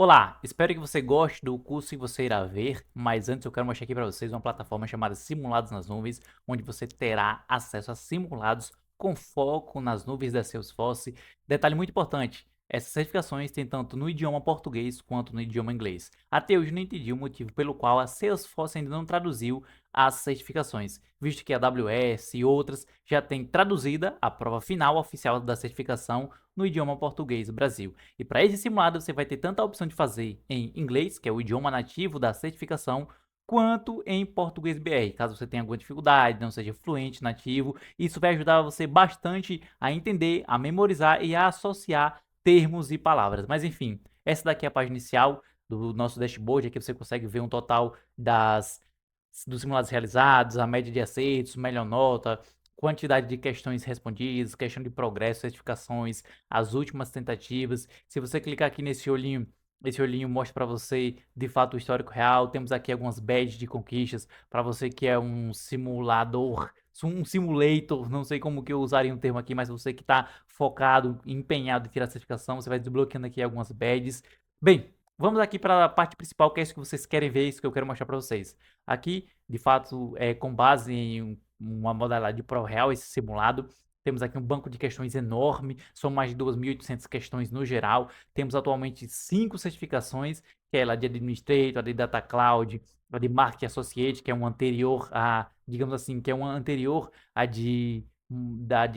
Olá, espero que você goste do curso que você irá ver, mas antes eu quero mostrar aqui para vocês uma plataforma chamada Simulados nas Nuvens, onde você terá acesso a simulados com foco nas nuvens da Salesforce. Detalhe muito importante, essas certificações têm tanto no idioma português quanto no idioma inglês. Até hoje eu não entendi o motivo pelo qual a Salesforce ainda não traduziu as certificações, visto que a AWS e outras já têm traduzida a prova final oficial da certificação no idioma português do Brasil. E para esse simulado você vai ter tanto a opção de fazer em inglês, que é o idioma nativo da certificação, quanto em português BR, caso você tenha alguma dificuldade, não seja fluente, nativo. Isso vai ajudar você bastante a entender, a memorizar e a associar termos e palavras. Mas enfim, essa daqui é a página inicial do nosso dashboard. Aqui você consegue ver um total dos simulados realizados, a média de acertos, melhor nota, quantidade de questões respondidas, questão de progresso, certificações, as últimas tentativas. Se você clicar aqui nesse olhinho, esse olhinho mostra para você de fato o histórico real. Temos aqui algumas badges de conquistas para você que é um simulador, um simulator, não sei como que eu usaria um termo aqui, mas você que está focado, empenhado em tirar a certificação, você vai desbloqueando aqui algumas badges. Bem, vamos aqui para a parte principal, que é isso que vocês querem ver, isso que eu quero mostrar para vocês. Aqui, de fato, é com base em uma modalidade de prova real, esse simulado. Temos aqui um banco de questões enorme, são mais de 2.800 questões no geral. Temos atualmente 5 certificações, que é a de Administrator, a de Data Cloud, a de Marketing Associate, que é um anterior a, digamos assim, que é uma anterior à de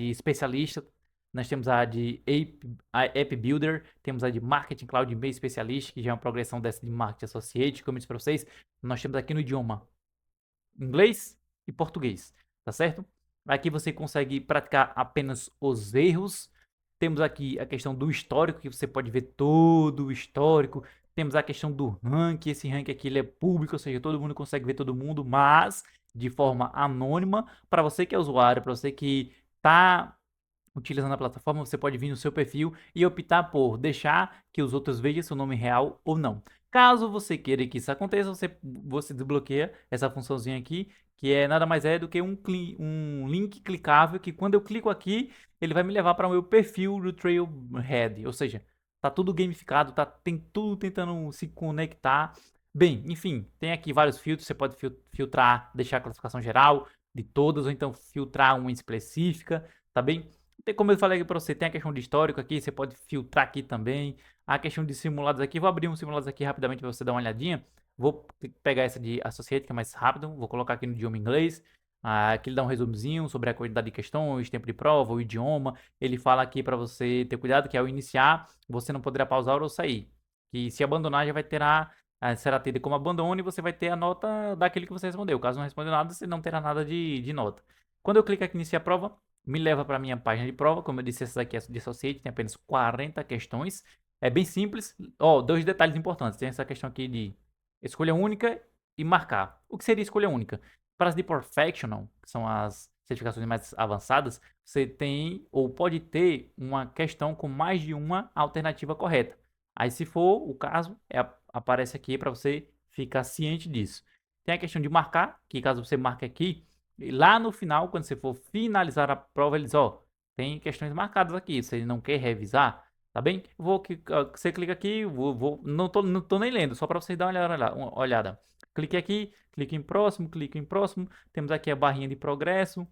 especialista. Nós temos a App Builder, temos a de Marketing Cloud Meio Specialist, que já é uma progressão dessa de Marketing Associate, como eu disse para vocês. Nós temos aqui no idioma inglês e português, tá certo? Aqui você consegue praticar apenas os erros. Temos aqui a questão do histórico, que você pode ver todo o histórico. Temos a questão do ranking, esse ranking aqui ele é público, ou seja, todo mundo consegue ver todo mundo, mas de forma anônima. Para você que é usuário, para você que está utilizando a plataforma, você pode vir no seu perfil e optar por deixar que os outros vejam seu nome real ou não. Caso você queira que isso aconteça, você desbloqueia essa funçãozinha aqui, que é nada mais é do que um link clicável, que quando eu clico aqui, ele vai me levar para o meu perfil do Trailhead, ou seja, tá tudo gamificado, tem tudo tentando se conectar. Bem, enfim, tem aqui vários filtros, você pode filtrar, deixar a classificação geral de todas, ou então filtrar uma específica, tá bem? Como eu falei aqui para você, tem a questão de histórico aqui, você pode filtrar aqui também. A questão de simulados aqui, vou abrir um simulados aqui rapidamente para você dar uma olhadinha. Vou pegar essa de Associate, que é mais rápido, vou colocar aqui no idioma inglês. Aqui ele dá um resumozinho sobre a quantidade de questões, tempo de prova, o idioma. Ele fala aqui para você ter cuidado que ao iniciar, você não poderá pausar ou sair. Que se abandonar, já vai ter será tido como abandono e você vai ter a nota daquele que você respondeu. Caso não respondeu nada, você não terá nada de nota. Quando eu clico aqui em iniciar a prova, me leva para a minha página de prova. Como eu disse, essa daqui é de Associate, tem apenas 40 questões. É bem simples. Ó, dois detalhes importantes. Tem essa questão aqui de escolha única e marcar. O que seria escolha única? Para as de Professional, que são as certificações mais avançadas, você tem ou pode ter uma questão com mais de uma alternativa correta. Aí, se for o caso, aparece aqui para você ficar ciente disso. Tem a questão de marcar, que caso você marque aqui, e lá no final, quando você for finalizar a prova, eles, ó, tem questões marcadas aqui, você não quer revisar, tá bem? Você clica aqui, não tô nem lendo, só para vocês darem uma olhada. Clique aqui, clique em próximo, temos aqui a barrinha de progresso,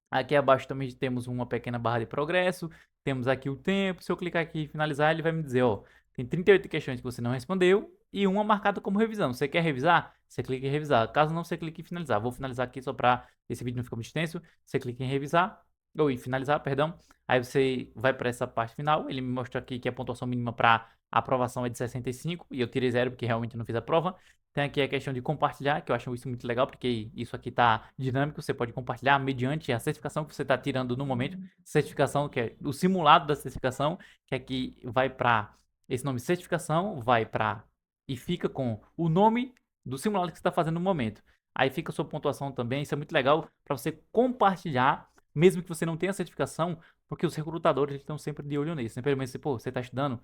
aqui abaixo também temos uma pequena barra de progresso, temos aqui o tempo, se eu clicar aqui e finalizar, ele vai me dizer, ó, tem 38 questões que você não respondeu e uma marcada como revisão. Você quer revisar? Você clica em revisar. Caso não, você clica em finalizar. Vou finalizar aqui só para esse vídeo não ficar muito extenso. Você clica em revisar, ou em finalizar, perdão. Aí você vai para essa parte final. Ele me mostrou aqui que a pontuação mínima para aprovação é de 65 e eu tirei 0 porque realmente não fiz a prova. Tem aqui a questão de compartilhar, que eu acho isso muito legal, porque isso aqui está dinâmico, você pode compartilhar mediante a certificação que você está tirando no momento. Certificação, que é o simulado da certificação, que aqui vai para esse nome certificação, vai para e fica com o nome do simulado que você está fazendo no momento. Aí fica a sua pontuação também, isso é muito legal para você compartilhar, mesmo que você não tenha certificação, porque os recrutadores estão sempre de olho nisso. Sempre pensam, pô, você está estudando,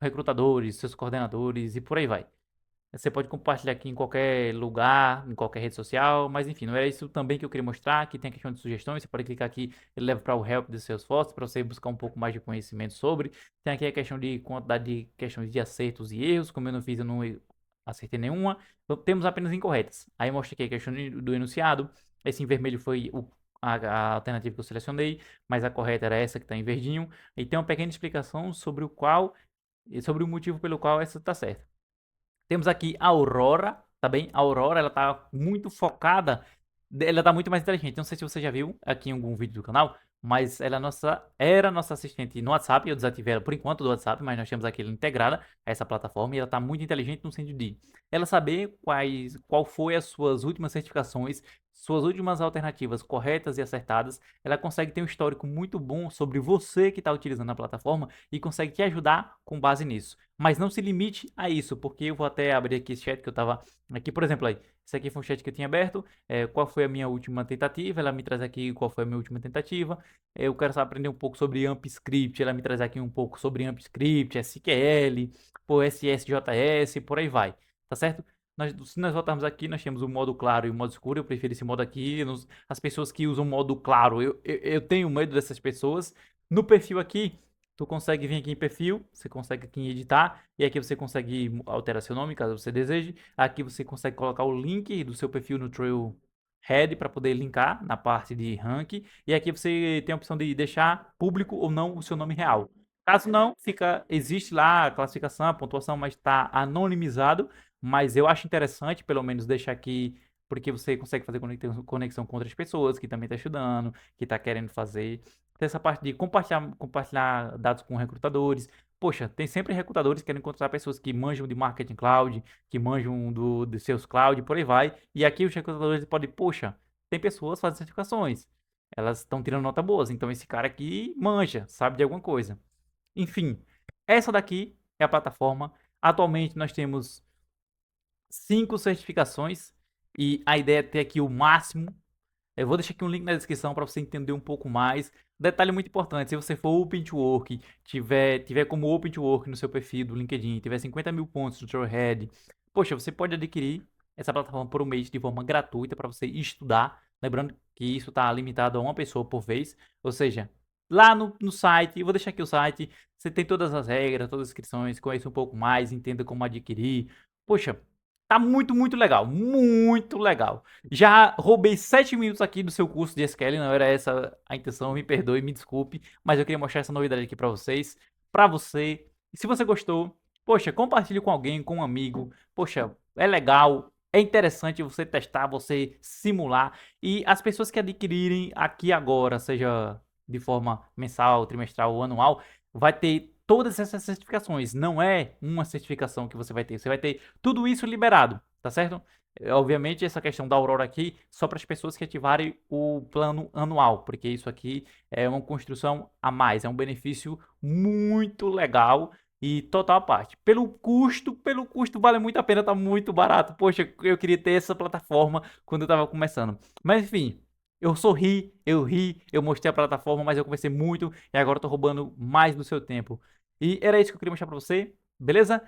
recrutadores, seus coordenadores e por aí vai. Você pode compartilhar aqui em qualquer lugar, em qualquer rede social, mas enfim, não era isso também que eu queria mostrar. Aqui tem a questão de sugestões, você pode clicar aqui, ele leva para o Help do Salesforce para você buscar um pouco mais de conhecimento sobre. Tem aqui a questão de quantidade de questões de acertos e erros, como eu não fiz, eu não acertei nenhuma. Então, temos apenas incorretas. Aí mostra aqui a questão do enunciado. Esse em vermelho foi a alternativa que eu selecionei, mas a correta era essa que está em verdinho. E tem uma pequena explicação sobre sobre o motivo pelo qual essa está certa. Temos aqui a Aurora, tá bem? A Aurora, ela tá muito focada, ela tá muito mais inteligente. Não sei se você já viu aqui em algum vídeo do canal, mas ela era nossa assistente no WhatsApp. Eu desativei ela por enquanto do WhatsApp, mas nós temos aqui ela integrada a essa plataforma e ela tá muito inteligente no sentido de ela saber qual foi as suas últimas certificações, suas últimas alternativas corretas e acertadas. Ela consegue ter um histórico muito bom sobre você que está utilizando a plataforma e consegue te ajudar com base nisso. Mas não se limite a isso, porque eu vou até abrir aqui esse chat que eu tava aqui, por exemplo, aí. Esse aqui foi um chat que eu tinha aberto. Qual foi a minha última tentativa? Ela me traz aqui qual foi a minha última tentativa. Eu quero só aprender um pouco sobre AMP Script. Ela me traz aqui um pouco sobre AMP Script, SQL, por SSJS, por aí vai. Tá certo? Se nós voltarmos aqui, nós temos o modo claro e o modo escuro. Eu prefiro esse modo aqui. As pessoas que usam o modo claro, eu tenho medo dessas pessoas. No perfil aqui, tu consegue vir aqui em perfil, você consegue aqui em editar, e aqui você consegue alterar seu nome, caso você deseje. Aqui você consegue colocar o link do seu perfil no Trailhead para poder linkar na parte de rank. E aqui você tem a opção de deixar público ou não o seu nome real. Caso não, existe lá a classificação, a pontuação, mas está anonimizado. Mas eu acho interessante, pelo menos, deixar aqui, porque você consegue fazer conexão com outras pessoas que também estão estudando, que está querendo fazer. Tem essa parte de compartilhar dados com recrutadores. Poxa, tem sempre recrutadores que querem encontrar pessoas que manjam de marketing cloud, que manjam de seus cloud, por aí vai. E aqui os recrutadores podem, poxa, tem pessoas fazendo certificações. Elas estão tirando nota boas, então esse cara aqui manja, sabe de alguma coisa. Enfim, essa daqui é a plataforma. Atualmente nós temos 5 certificações e a ideia é ter aqui o máximo. Eu vou deixar aqui um link na descrição para você entender um pouco mais. Detalhe muito importante, se você for Open to Work, tiver como Open to Work no seu perfil do LinkedIn, tiver 50 mil pontos no Trailhead, poxa, você pode adquirir essa plataforma por um mês de forma gratuita para você estudar. Lembrando que isso está limitado a uma pessoa por vez. Ou seja, lá no site, eu vou deixar aqui o site, você tem todas as regras, todas as inscrições, conheça um pouco mais, entenda como adquirir. Poxa, tá muito, muito legal. Muito legal. Já roubei 7 minutos aqui do seu curso de SQL, não era essa a intenção, me perdoe, me desculpe, mas eu queria mostrar essa novidade aqui pra vocês, pra você. E se você gostou, poxa, compartilhe com alguém, com um amigo. Poxa, é legal, é interessante você testar, você simular. E as pessoas que adquirirem aqui agora, seja de forma mensal, trimestral ou anual, vai ter todas essas certificações. Não é uma certificação que você vai ter tudo isso liberado, tá certo? Obviamente, essa questão da Aurora aqui, só para as pessoas que ativarem o plano anual, porque isso aqui é uma construção a mais, é um benefício muito legal e total à parte. Pelo custo vale muito a pena, tá muito barato. Poxa, eu queria ter essa plataforma quando eu tava começando. Mas enfim, eu ri, eu mostrei a plataforma, mas eu conversei muito e agora eu tô roubando mais do seu tempo. E era isso que eu queria mostrar pra você, beleza?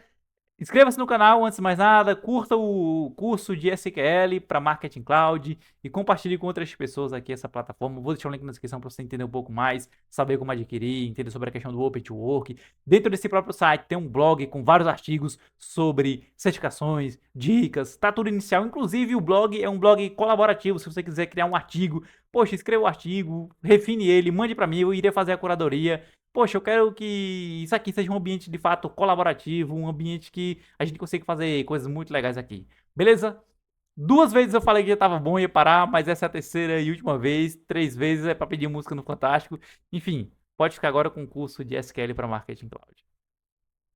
Inscreva-se no canal antes de mais nada, curta o curso de SQL para Marketing Cloud e compartilhe com outras pessoas aqui essa plataforma. Vou deixar o link na descrição para você entender um pouco mais, saber como adquirir, entender sobre a questão do Open to Work. Dentro desse próprio site tem um blog com vários artigos sobre certificações, dicas, tá tudo inicial. Inclusive o blog é um blog colaborativo, se você quiser criar um artigo, poxa, escreva o artigo, refine ele, mande para mim, eu irei fazer a curadoria. Poxa, eu quero que isso aqui seja um ambiente de fato colaborativo, um ambiente que a gente consiga fazer coisas muito legais aqui. Beleza? 2 vezes eu falei que já tava bom e ia parar, mas essa é a terceira e última vez. 3 vezes é para pedir música no Fantástico. Enfim, pode ficar agora com o curso de SQL para Marketing Cloud.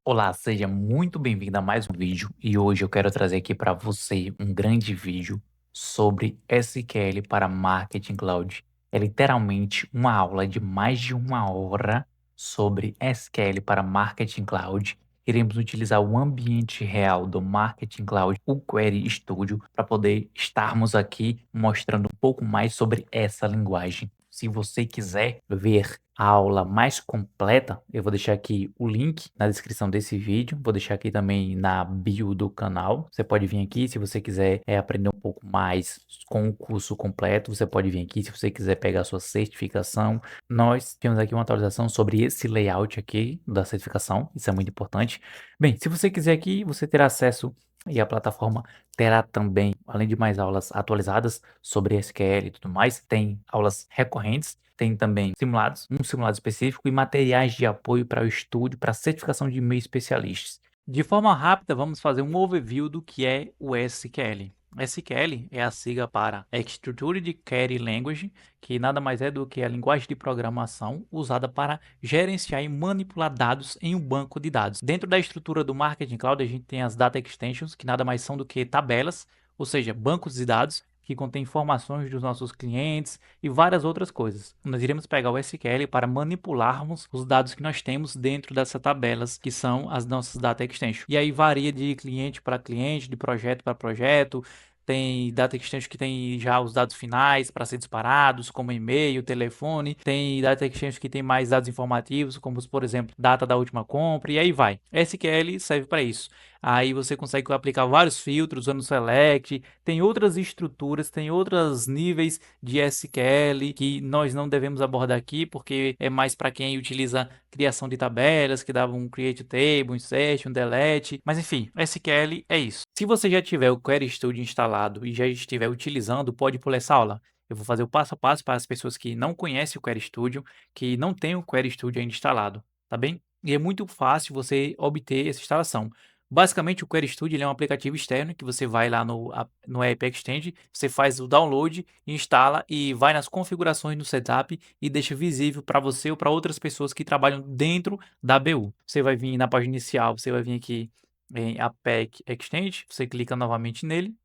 Olá, seja muito bem-vindo a mais um vídeo e hoje eu quero trazer aqui para você um grande vídeo sobre SQL para Marketing Cloud. É literalmente uma aula de mais de 1 hora sobre SQL para Marketing Cloud. Iremos utilizar o ambiente real do Marketing Cloud, o Query Studio, para poder estarmos aqui mostrando um pouco mais sobre essa linguagem. Se você quiser ver a aula mais completa, eu vou deixar aqui o link na descrição desse vídeo, vou deixar aqui também na bio do canal. Você pode vir aqui se você quiser aprender um pouco mais com o curso completo, você pode vir aqui se você quiser pegar a sua certificação. Nós temos aqui uma atualização sobre esse layout aqui da certificação, isso é muito importante. Bem, se você quiser aqui, você terá acesso e a plataforma terá também, além de mais aulas atualizadas sobre SQL e tudo mais, tem aulas recorrentes, tem também simulados, um simulado específico e materiais de apoio para o estudo, para a certificação de e-mail especialistas. De forma rápida, vamos fazer um overview do que é o SQL. SQL é a sigla para Structured Query Language, que nada mais é do que a linguagem de programação usada para gerenciar e manipular dados em um banco de dados. Dentro da estrutura do Marketing Cloud, a gente tem as Data Extensions, que nada mais são do que tabelas, ou seja, bancos de dados que contém informações dos nossos clientes e várias outras coisas. Nós iremos pegar o SQL para manipularmos os dados que nós temos dentro dessas tabelas, que são as nossas Data Extensions. E aí varia de cliente para cliente, de projeto para projeto. Tem Data Extension que tem já os dados finais para ser disparados, como e-mail, telefone. Tem Data Extension que tem mais dados informativos, como por exemplo, data da última compra, e aí vai. SQL serve para isso. Aí você consegue aplicar vários filtros usando select, tem outras estruturas, tem outros níveis de SQL que nós não devemos abordar aqui, porque é mais para quem utiliza criação de tabelas, que dava um create table, um insert, um delete, mas enfim, SQL é isso. Se você já tiver o Query Studio instalado e já estiver utilizando, pode pular essa aula. Eu vou fazer o passo a passo para as pessoas que não conhecem o Query Studio, que não têm o Query Studio ainda instalado, tá bem? E é muito fácil você obter essa instalação. Basicamente, o Query Studio ele é um aplicativo externo que você vai lá no App Exchange, você faz o download, instala e vai nas configurações no setup e deixa visível para você ou para outras pessoas que trabalham dentro da BU. Você vai vir na página inicial, você vai vir aqui em App Exchange, você clica novamente nele,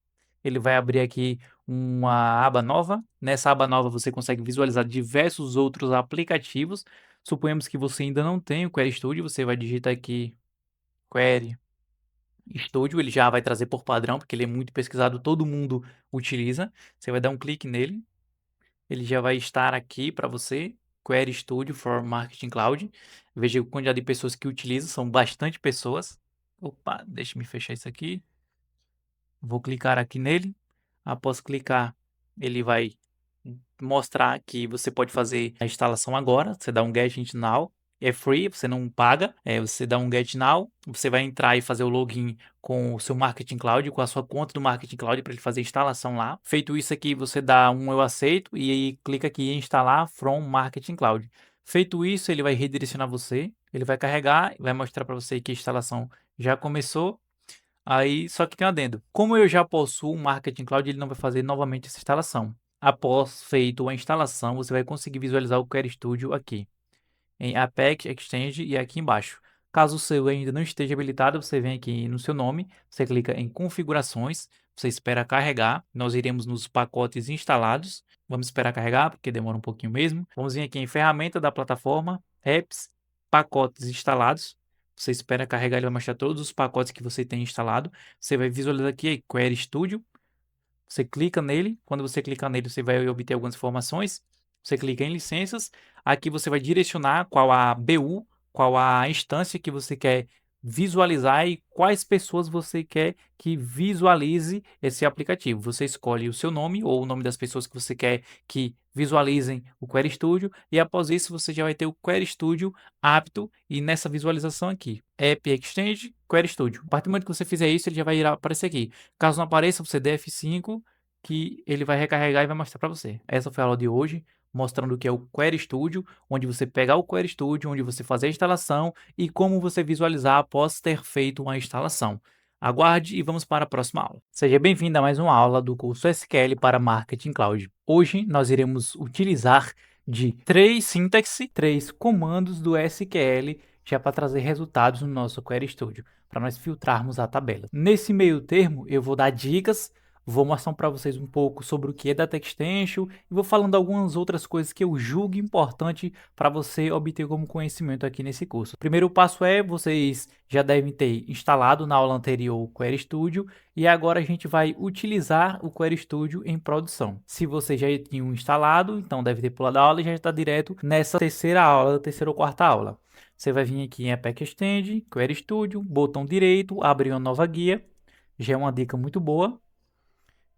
ele vai abrir aqui uma aba nova. Nessa aba nova você consegue visualizar diversos outros aplicativos. Suponhamos que você ainda não tem o Query Studio, você vai digitar aqui Query Studio, ele já vai trazer por padrão, porque ele é muito pesquisado, todo mundo utiliza. Você vai dar um clique nele, ele já vai estar aqui para você, Query Studio for Marketing Cloud. Veja a quantidade de pessoas que utilizam, são bastante pessoas. Opa, deixa eu me fechar isso aqui. Vou clicar aqui nele. Após clicar, ele vai mostrar que você pode fazer a instalação agora. Você dá um Get Now, é free, você não paga. Você dá um Get Now, você vai entrar e fazer o login com o seu Marketing Cloud, com a sua conta do Marketing Cloud para ele fazer a instalação lá. Feito isso aqui, você dá um eu aceito e aí clica aqui em instalar from Marketing Cloud. Feito isso, ele vai redirecionar você, ele vai carregar, vai mostrar para você que a instalação já começou. Aí, só que tem um adendo. Como eu já possuo um Marketing Cloud, ele não vai fazer novamente essa instalação. Após feito a instalação, você vai conseguir visualizar o Query Studio aqui, em Apex Exchange e aqui embaixo. Caso o seu ainda não esteja habilitado, você vem aqui no seu nome, você clica em configurações, você espera carregar, nós iremos nos pacotes instalados, vamos esperar carregar porque demora um pouquinho mesmo. Vamos vir aqui em ferramenta da plataforma, apps, pacotes instalados, você espera carregar, ele vai mostrar todos os pacotes que você tem instalado, você vai visualizar aqui Query Studio, você clica nele, quando você clicar nele, você vai obter algumas informações. Você clica em licenças, aqui você vai direcionar qual a BU, qual a instância que você quer visualizar e quais pessoas você quer que visualize esse aplicativo. Você escolhe o seu nome ou o nome das pessoas que você quer que visualizem o Query Studio e após isso você já vai ter o Query Studio apto e nessa visualização aqui, App Exchange, Query Studio. A partir do momento que você fizer isso, ele já vai aparecer aqui. Caso não apareça, você dê F5 que ele vai recarregar e vai mostrar para você. Essa foi a aula de hoje, mostrando o que é o Query Studio, onde você pegar o Query Studio, onde você fazer a instalação e como você visualizar após ter feito uma instalação. Aguarde e vamos para a próxima aula. Seja bem-vindo a mais uma aula do curso SQL para Marketing Cloud. Hoje nós iremos utilizar de 3 sintaxe, 3 comandos do SQL já para trazer resultados no nosso Query Studio, para nós filtrarmos a tabela. Nesse meio termo, eu vou dar dicas vou mostrar para vocês um pouco sobre o que é Data Extension e vou falando algumas outras coisas que eu julgo importante para você obter como conhecimento aqui nesse curso. O primeiro passo é, vocês já devem ter instalado na aula anterior o Query Studio e agora a gente vai utilizar o Query Studio em produção. Se você já tinha instalado, então deve ter pulado a aula e já está direto nessa terceira aula, terceira ou quarta aula. Você vai vir aqui em Apache Extend, Query Studio, botão direito, abrir uma nova guia, já é uma dica muito boa.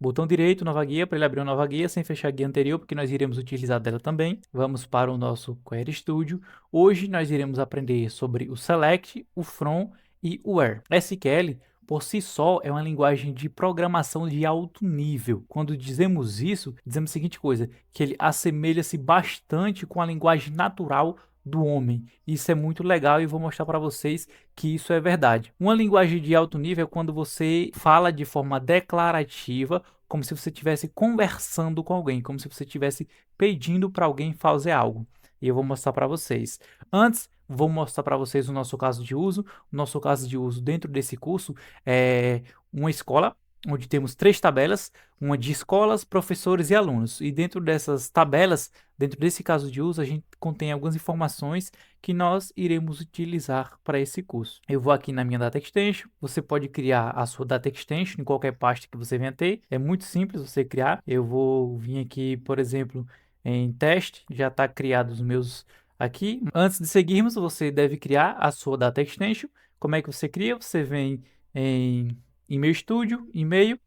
Botão direito, nova guia, para ele abrir uma nova guia sem fechar a guia anterior, porque nós iremos utilizar dela também. Vamos para o nosso Query Studio. Hoje nós iremos aprender sobre o Select, o From e o Where. SQL, por si só, é uma linguagem de programação de alto nível. Quando dizemos isso, dizemos a seguinte coisa, que ele assemelha-se bastante com a linguagem natural do homem. Isso é muito legal e vou mostrar para vocês que isso é verdade. Uma linguagem de alto nível é quando você fala de forma declarativa, como se você estivesse conversando com alguém, como se você estivesse pedindo para alguém fazer algo. E eu vou mostrar para vocês. Antes, vou mostrar para vocês o nosso caso de uso. O nosso caso de uso dentro desse curso é uma escola, onde temos 3 tabelas, uma de escolas, professores e alunos. E dentro dessas tabelas, dentro desse caso de uso, a gente contém algumas informações que nós iremos utilizar para esse curso. Eu vou aqui na minha Data Extension, você pode criar a sua Data Extension em qualquer pasta que você venha ter, é muito simples você criar. Eu vou vir aqui, por exemplo, em teste, já está criado os meus aqui. Antes de seguirmos, você deve criar a sua Data Extension. Como é que você cria? Você vem em e-mail Studio, e-mail,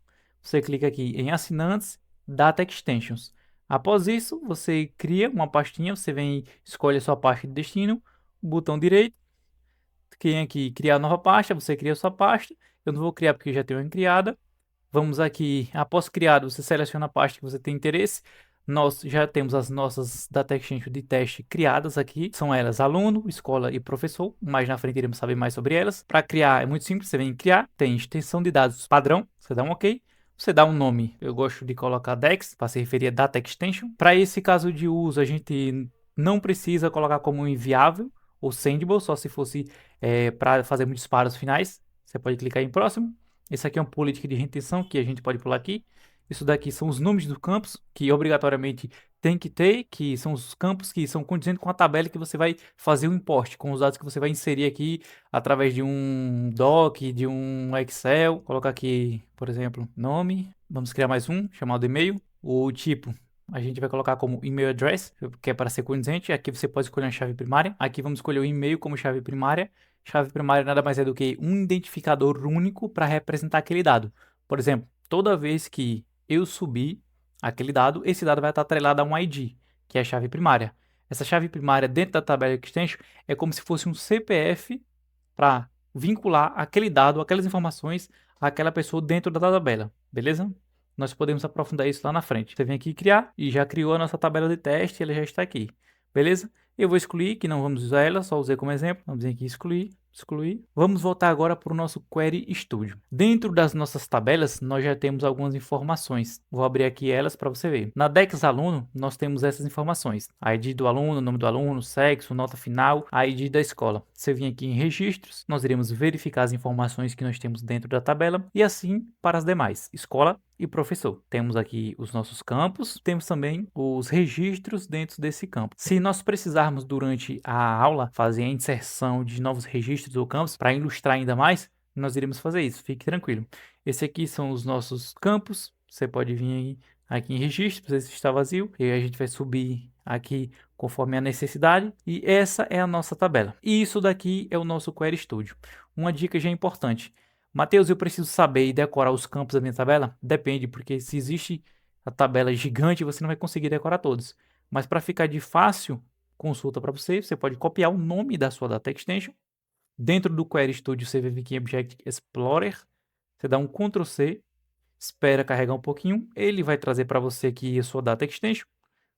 você clica aqui em assinantes, Data Extensions. Após isso, você cria uma pastinha, você vem, escolhe a sua pasta de destino, botão direito, vem aqui criar nova pasta, você cria a sua pasta, eu não vou criar porque já tenho uma criada. Vamos aqui, após criado, você seleciona a pasta que você tem interesse. Nós já temos as nossas Data Extension de teste criadas aqui. São elas aluno, escola e professor. Mais na frente iremos saber mais sobre elas. Para criar é muito simples, você vem em criar, tem extensão de dados padrão, você dá um OK. Você dá um nome, eu gosto de colocar DEX, para se referir a Data Extension. Para esse caso de uso, a gente não precisa colocar como enviável ou sendable, só se fosse para fazer muitos disparos finais. Você pode clicar em próximo. Esse aqui é uma política de retenção que a gente pode pular aqui. Isso daqui são os nomes dos campos que obrigatoriamente tem que ter, que são os campos que são condizentes com a tabela que você vai fazer o import, com os dados que você vai inserir aqui através de um doc, de um Excel. Colocar aqui, por exemplo, nome. Vamos criar mais um, chamado e-mail. O tipo, a gente vai colocar como email address, que é para ser condizente. Aqui você pode escolher uma chave primária. Aqui vamos escolher o e-mail como chave primária. Chave primária nada mais é do que um identificador único para representar aquele dado. Por exemplo, toda vez que eu subir aquele dado, esse dado vai estar atrelado a um ID, que é a chave primária. Essa chave primária dentro da tabela Extension é como se fosse um CPF para vincular aquele dado, aquelas informações àquela pessoa dentro da tabela, beleza? Nós podemos aprofundar isso lá na frente. Você vem aqui criar e já criou a nossa tabela de teste, ela já está aqui, beleza? Eu vou excluir, que não vamos usar ela, só usei como exemplo. Vamos vir aqui excluir. Vamos voltar agora para o nosso Query Studio. Dentro das nossas tabelas, nós já temos algumas informações. Vou abrir aqui elas para você ver. Na DEX aluno, nós temos essas informações. ID do aluno, nome do aluno, sexo, nota final, ID da escola. Você vem aqui em registros, nós iremos verificar as informações que nós temos dentro da tabela e assim para as demais. Escola e professor. Temos aqui os nossos campos, temos também os registros dentro desse campo. Se nós precisarmos durante a aula fazer a inserção de novos registros ou campos para ilustrar ainda mais, nós iremos fazer isso, fique tranquilo. Esse aqui são os nossos campos, você pode vir aqui em registros, esse está vazio, e a gente vai subir aqui conforme a necessidade, e essa é a nossa tabela. E isso daqui é o nosso Query Studio. Uma dica já importante: Matheus, eu preciso saber e decorar os campos da minha tabela? Depende, porque se existe a tabela gigante, você não vai conseguir decorar todos. Mas para ficar de fácil consulta para você, você pode copiar o nome da sua Data Extension. Dentro do Query Studio, você vem aqui em Object Explorer, você dá um Ctrl C, espera carregar um pouquinho, ele vai trazer para você aqui a sua Data Extension,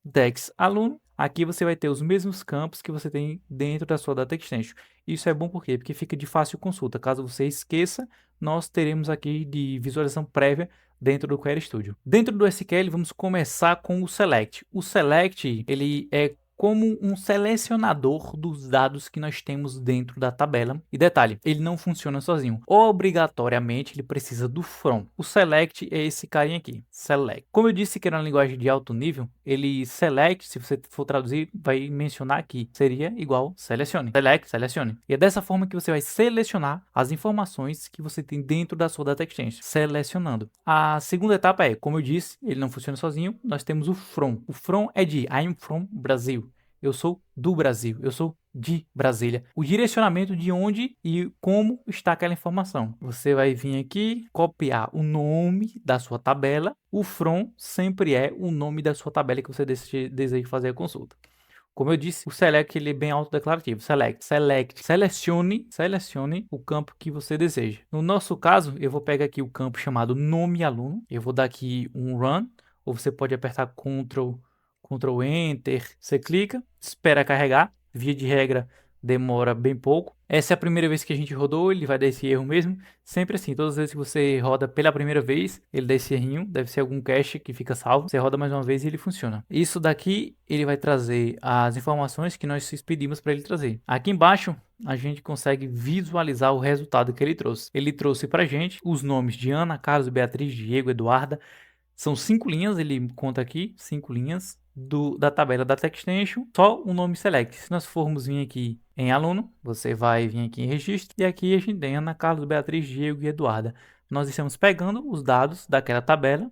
DEX aluno. Aqui você vai ter os mesmos campos que você tem dentro da sua Data Extension. Isso é bom por quê? Porque fica de fácil consulta. Caso você esqueça, nós teremos aqui de visualização prévia dentro do Query Studio. Dentro do SQL, vamos começar com o Select. O Select, ele é como um selecionador dos dados que nós temos dentro da tabela. E detalhe, ele não funciona sozinho. Obrigatoriamente ele precisa do from. O select é esse carinha aqui, select. Como eu disse que era uma linguagem de alto nível, ele select, se você for traduzir, vai mencionar aqui, seria igual selecione. Select, selecione. E é dessa forma que você vai selecionar as informações que você tem dentro da sua data extension, selecionando. A segunda etapa é, como eu disse, ele não funciona sozinho, nós temos o from. O from é de I'm from Brazil. Eu sou do Brasil, eu sou de Brasília. O direcionamento de onde e como está aquela informação. Você vai vir aqui, copiar o nome da sua tabela. O from sempre é o nome da sua tabela que você deseja fazer a consulta. Como eu disse, o select ele é bem autodeclarativo. Selecione o campo que você deseja. No nosso caso, eu vou pegar aqui o campo chamado nome aluno. Eu vou dar aqui um run, ou você pode apertar Ctrl Enter, você clica, espera carregar, via de regra demora bem pouco. Essa é a primeira vez que a gente rodou, ele vai dar esse erro mesmo, sempre assim, todas as vezes que você roda pela primeira vez, ele dá esse errinho, deve ser algum cache que fica salvo, você roda mais uma vez e ele funciona. Isso daqui, ele vai trazer as informações que nós pedimos para ele trazer. Aqui embaixo, a gente consegue visualizar o resultado que ele trouxe. Ele trouxe para a gente os nomes de Ana, Carlos, Beatriz, Diego, Eduarda. São 5 linhas, ele conta aqui, 5 linhas da tabela da Extension, só o nome select. Se nós formos vir aqui em aluno, você vai vir aqui em registro, e aqui a gente tem Ana, Carlos, Beatriz, Diego e Eduarda. Nós estamos pegando os dados daquela tabela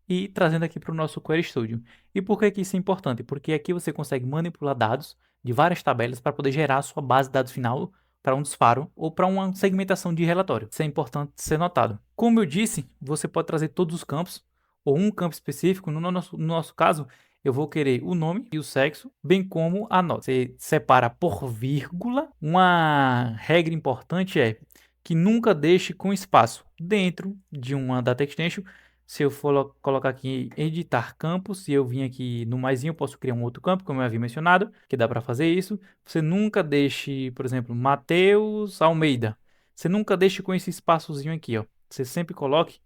e trazendo aqui para o nosso Query Studio. E por que isso é importante? Porque aqui você consegue manipular dados de várias tabelas para poder gerar a sua base de dados final para um disparo ou para uma segmentação de relatório. Isso é importante ser notado. Como eu disse, você pode trazer todos os campos ou um campo específico. No nosso caso, eu vou querer o nome e o sexo, bem como a nota. Você separa por vírgula. Uma regra importante é que nunca deixe com espaço dentro de uma data extension. Se eu for colocar aqui editar campos, se eu vim aqui no maisinho, eu posso criar um outro campo, como eu havia mencionado, que dá para fazer isso. Você nunca deixe, por exemplo, Matheus Almeida. Você nunca deixe com esse espaçozinho aqui, ó. Você sempre coloque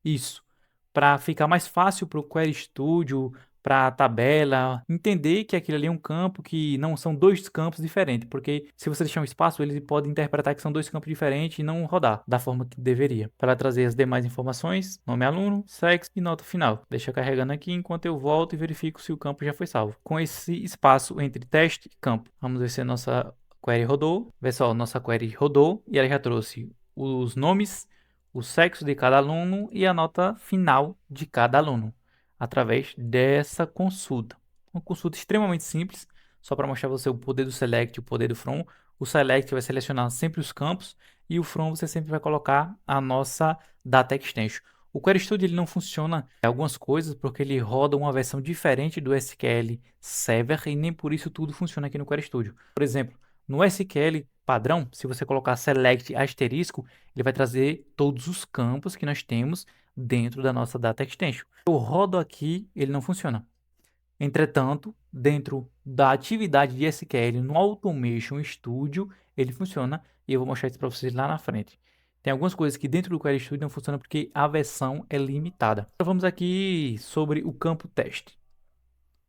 isso, para ficar mais fácil para o Query Studio, para a tabela, entender que aquilo ali é um campo que não são dois campos diferentes, porque se você deixar um espaço, ele pode interpretar que são dois campos diferentes e não rodar da forma que deveria. Para trazer as demais informações, nome aluno, sexo e nota final. Deixa carregando aqui enquanto eu volto e verifico se o campo já foi salvo. Com esse espaço entre teste e campo. Vamos ver se a nossa query rodou. Pessoal, nossa query rodou e ela já trouxe os nomes, o sexo de cada aluno e a nota final de cada aluno, através dessa consulta. Uma consulta extremamente simples, só para mostrar você o poder do select e o poder do from. O select vai selecionar sempre os campos e o from você sempre vai colocar a nossa data extension. O Query Studio ele não funciona em algumas coisas porque ele roda uma versão diferente do SQL Server e nem por isso tudo funciona aqui no Query Studio. Por exemplo, no SQL padrão, se você colocar select asterisco, ele vai trazer todos os campos que nós temos dentro da nossa data extension. Eu rodo aqui, ele não funciona. Entretanto, dentro da atividade de SQL no Automation Studio, ele funciona e eu vou mostrar isso para vocês lá na frente. Tem algumas coisas que dentro do Query Studio não funcionam porque a versão é limitada. Então vamos aqui sobre o campo teste.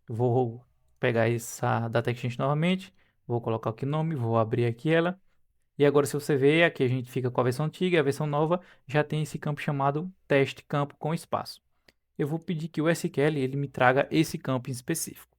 Vou pegar essa data extension novamente, vou colocar aqui o nome, vou abrir aqui ela. E agora se você ver, aqui a gente fica com a versão antiga e a versão nova já tem esse campo chamado teste campo com espaço. Eu vou pedir que o SQL ele me traga esse campo em específico.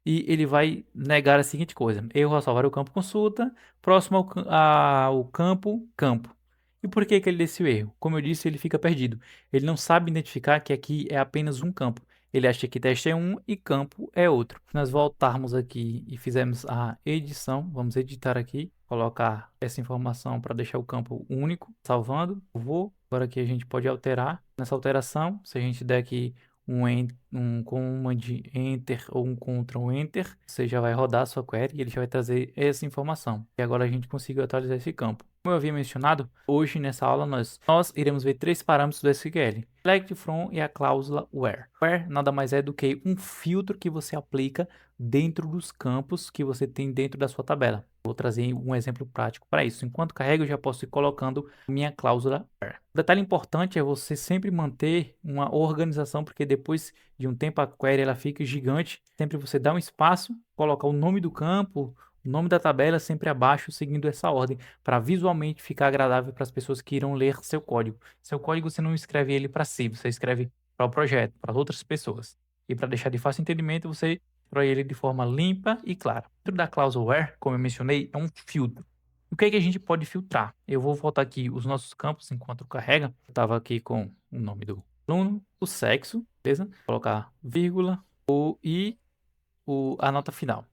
E ele vai negar a seguinte coisa: erro ao salvar o campo consulta, próximo ao campo campo. E por que ele desse erro? Como eu disse, ele fica perdido. Ele não sabe identificar que aqui é apenas um campo. Ele acha que teste é um e campo é outro. Se nós voltarmos aqui e fizermos a edição, vamos editar aqui, colocar essa informação para deixar o campo único, salvando. Agora aqui a gente pode alterar. Nessa alteração, se a gente der aqui um Command Enter ou um Ctrl Enter, você já vai rodar a sua query e ele já vai trazer essa informação. E agora a gente conseguiu atualizar esse campo. Como eu havia mencionado, hoje nessa aula nós iremos ver 3 parâmetros do SQL: select from e a cláusula where. Where nada mais é do que um filtro que você aplica dentro dos campos que você tem dentro da sua tabela. Vou trazer um exemplo prático para isso. Enquanto carrego, eu já posso ir colocando minha cláusula where. O detalhe importante é você sempre manter uma organização, porque depois de um tempo a query ela fica gigante. Sempre você dá um espaço colocar o nome do campo, o nome da tabela sempre abaixo, seguindo essa ordem, para visualmente ficar agradável para as pessoas que irão ler seu código. Seu código você não escreve ele para si, você escreve para o projeto, para outras pessoas. E para deixar de fácil entendimento, você constrói ele de forma limpa e clara. Dentro da cláusula where, como eu mencionei, é um filtro. O que é que a gente pode filtrar? Eu vou voltar aqui os nossos campos enquanto carrega. Eu estava aqui com o nome do aluno, o sexo, beleza? Vou colocar vírgula e a nota final.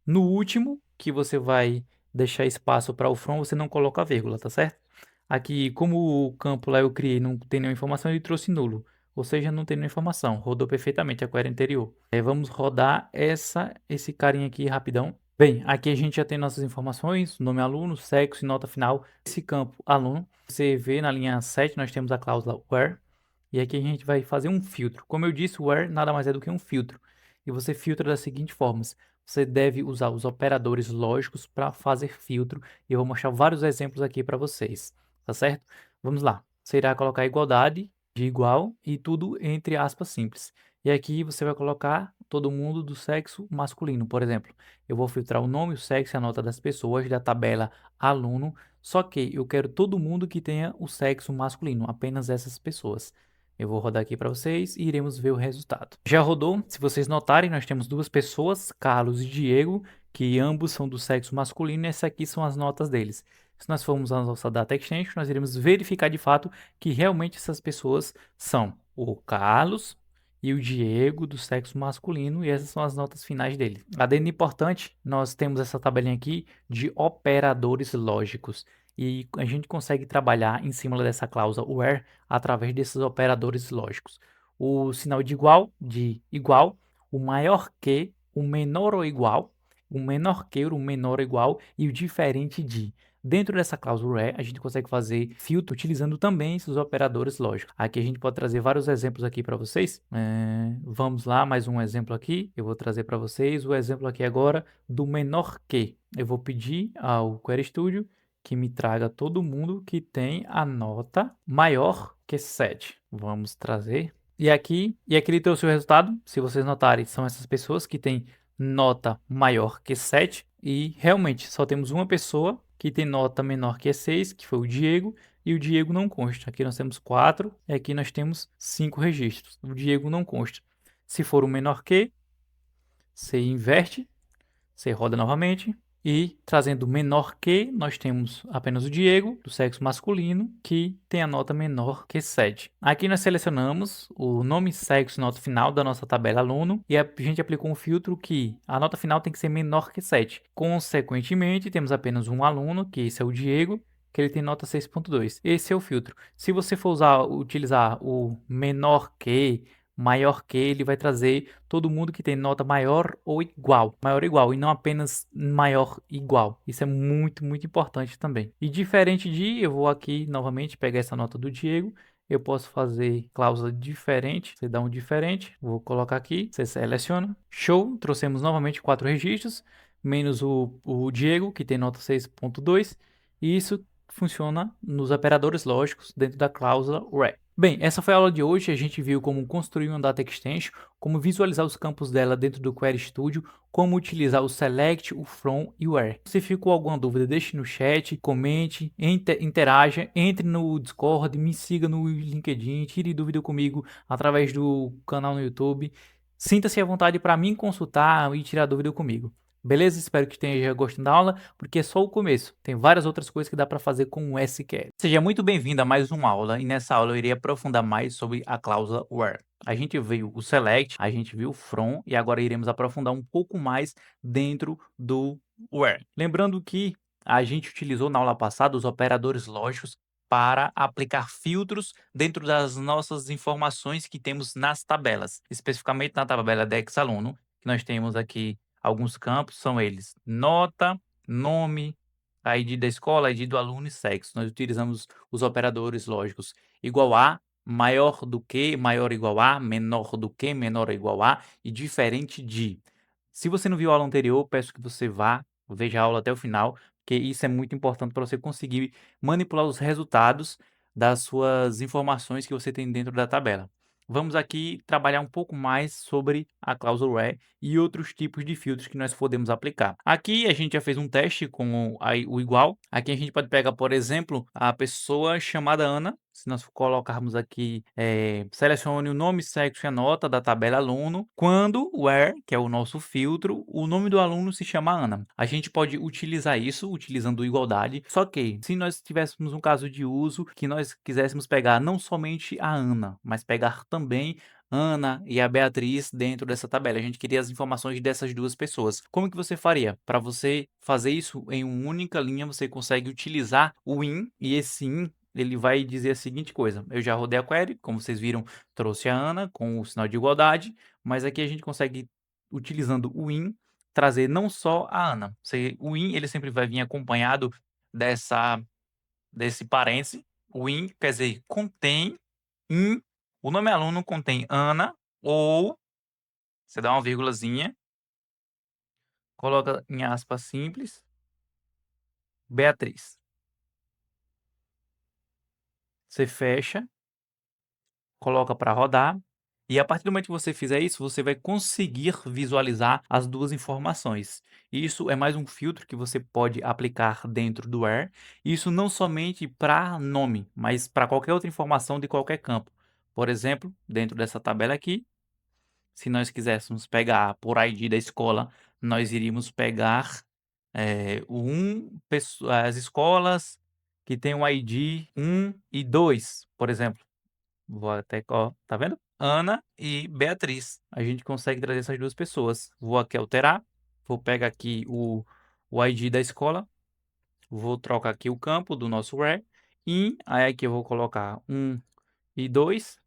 No último, que você vai deixar espaço para o from, você não coloca a vírgula, tá certo? Aqui, como o campo lá eu criei não tem nenhuma informação, ele trouxe nulo. Ou seja, não tem nenhuma informação. Rodou perfeitamente a query anterior. Vamos rodar esse carinha aqui rapidão. Bem, aqui a gente já tem nossas informações, nome aluno, sexo e nota final. Esse campo aluno, você vê na linha 7, nós temos a cláusula where. E aqui a gente vai fazer um filtro. Como eu disse, where nada mais é do que um filtro. E você filtra das seguintes formas. Você deve usar os operadores lógicos para fazer filtro. E eu vou mostrar vários exemplos aqui para vocês. Tá certo? Vamos lá. Você irá colocar igualdade de igual e tudo entre aspas simples. E aqui você vai colocar todo mundo do sexo masculino. Por exemplo, eu vou filtrar o nome, o sexo e a nota das pessoas da tabela aluno. Só que eu quero todo mundo que tenha o sexo masculino, apenas essas pessoas. Eu vou rodar aqui para vocês e iremos ver o resultado. Já rodou, se vocês notarem, nós temos duas pessoas, Carlos e Diego, que ambos são do sexo masculino e essas aqui são as notas deles. Se nós formos à nossa Data Extension, nós iremos verificar de fato que realmente essas pessoas são o Carlos e o Diego do sexo masculino e essas são as notas finais dele. Adendo importante, nós temos essa tabelinha aqui de operadores lógicos e a gente consegue trabalhar em cima dessa cláusula where através desses operadores lógicos. O sinal de igual, o maior que, o menor ou igual, o menor que, o menor ou igual e o diferente de. Dentro dessa cláusula where, a gente consegue fazer filtro utilizando também esses operadores lógicos. Aqui a gente pode trazer vários exemplos aqui para vocês. Vamos lá, mais um exemplo aqui. Eu vou trazer para vocês o exemplo aqui agora do menor que. Eu vou pedir ao Query Studio que me traga todo mundo que tem a nota maior que 7. Vamos trazer. E aqui ele trouxe o resultado. Se vocês notarem, são essas pessoas que têm nota maior que 7. E realmente só temos uma pessoa que tem nota menor que 6, que foi o Diego. E o Diego não consta. Aqui nós temos 4 e aqui nós temos 5 registros. O Diego não consta. Se for o menor que, você inverte, você roda novamente. E trazendo menor que, nós temos apenas o Diego, do sexo masculino, que tem a nota menor que 7. Aqui nós selecionamos o nome, sexo e nota final da nossa tabela aluno e a gente aplicou um filtro que a nota final tem que ser menor que 7. Consequentemente, temos apenas um aluno, que esse é o Diego, que ele tem nota 6.2. Esse é o filtro. Se você for utilizar o menor que, maior que, ele vai trazer todo mundo que tem nota maior ou igual, e não apenas maior igual. Isso é muito, muito importante também. E diferente de, eu vou aqui novamente pegar essa nota do Diego, eu posso fazer cláusula diferente, você dá um diferente, vou colocar aqui, você seleciona, show, trouxemos novamente 4 registros, menos o Diego, que tem nota 6.2, e isso funciona nos operadores lógicos dentro da cláusula where. Bem, essa foi a aula de hoje. A gente viu como construir uma Data Extension, como visualizar os campos dela dentro do Query Studio, como utilizar o Select, o From e o Where. Se ficou alguma dúvida, deixe no chat, comente, interaja, entre no Discord, me siga no LinkedIn, tire dúvida comigo através do canal no YouTube. Sinta-se à vontade para mim consultar e tirar dúvida comigo. Beleza? Espero que tenha gostado da aula, porque é só o começo. Tem várias outras coisas que dá para fazer com o SQL. Seja muito bem-vindo a mais uma aula, e nessa aula eu irei aprofundar mais sobre a cláusula where. A gente viu o select, a gente viu o from, e agora iremos aprofundar um pouco mais dentro do where. Lembrando que a gente utilizou na aula passada os operadores lógicos para aplicar filtros dentro das nossas informações que temos nas tabelas, especificamente na tabela de ex-aluno, que nós temos aqui alguns campos, são eles nota, nome, a ID da escola, ID do aluno e sexo. Nós utilizamos os operadores lógicos igual a, maior do que, maior ou igual a, menor do que, menor ou igual a e diferente de. Se você não viu a aula anterior, peço que você vá, veja a aula até o final, porque isso é muito importante para você conseguir manipular os resultados das suas informações que você tem dentro da tabela. vamos aqui trabalhar um pouco mais sobre a cláusula where e outros tipos de filtros que nós podemos aplicar. Aqui a gente já fez um teste com o igual. Aqui a gente pode pegar, por exemplo, a pessoa chamada Ana. Se nós colocarmos aqui, selecione o nome, sexo e a nota da tabela aluno, quando where, que é o nosso filtro, o nome do aluno se chama Ana. A gente pode utilizar isso utilizando igualdade, só que se nós tivéssemos um caso de uso que nós quiséssemos pegar não somente a Ana, mas pegar também Ana e a Beatriz dentro dessa tabela. A gente queria as informações dessas duas pessoas. Como que você faria? Para você fazer isso em uma única linha, você consegue utilizar o in, e esse in ele vai dizer a seguinte coisa: eu já rodei a query, como vocês viram, trouxe a Ana com o sinal de igualdade, mas aqui a gente consegue, utilizando o in, trazer não só a Ana. O in ele sempre vai vir acompanhado dessa desse parêntese. O in quer dizer contém in, o nome aluno contém Ana, ou você dá uma vírgulazinha, coloca em aspas simples, Beatriz. Você fecha, coloca para rodar, e a partir do momento que você fizer isso, você vai conseguir visualizar as duas informações. Isso é mais um filtro que você pode aplicar dentro do where. Isso não somente para nome, mas para qualquer outra informação de qualquer campo. Por exemplo, dentro dessa tabela aqui, se nós quiséssemos pegar por ID da escola, nós iríamos pegar, as escolas que têm o ID 1 e 2, por exemplo. Vou até ó, tá vendo? Ana e Beatriz. A gente consegue trazer essas duas pessoas. Vou aqui alterar, vou pegar aqui o ID da escola, vou trocar aqui o campo do nosso where, e aí aqui eu vou colocar 1 e 2.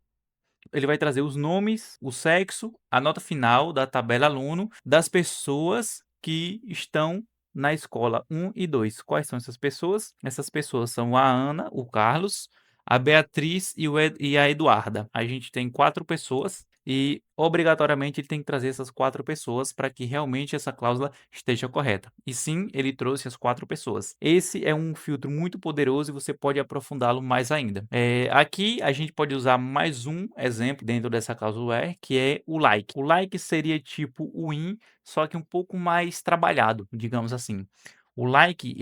Ele vai trazer os nomes, o sexo, a nota final da tabela aluno das pessoas que estão na escola 1 e 2. Quais são essas pessoas? Essas pessoas são a Ana, o Carlos, a Beatriz e a Eduarda. A gente tem 4 pessoas e obrigatoriamente ele tem que trazer essas 4 pessoas para que realmente essa cláusula esteja correta. E sim, ele trouxe as 4 pessoas. Esse é um filtro muito poderoso e você pode aprofundá-lo mais ainda. Aqui a gente pode usar mais um exemplo dentro dessa cláusula where, que é o like. O like seria tipo o in, só que um pouco mais trabalhado, digamos assim. O like,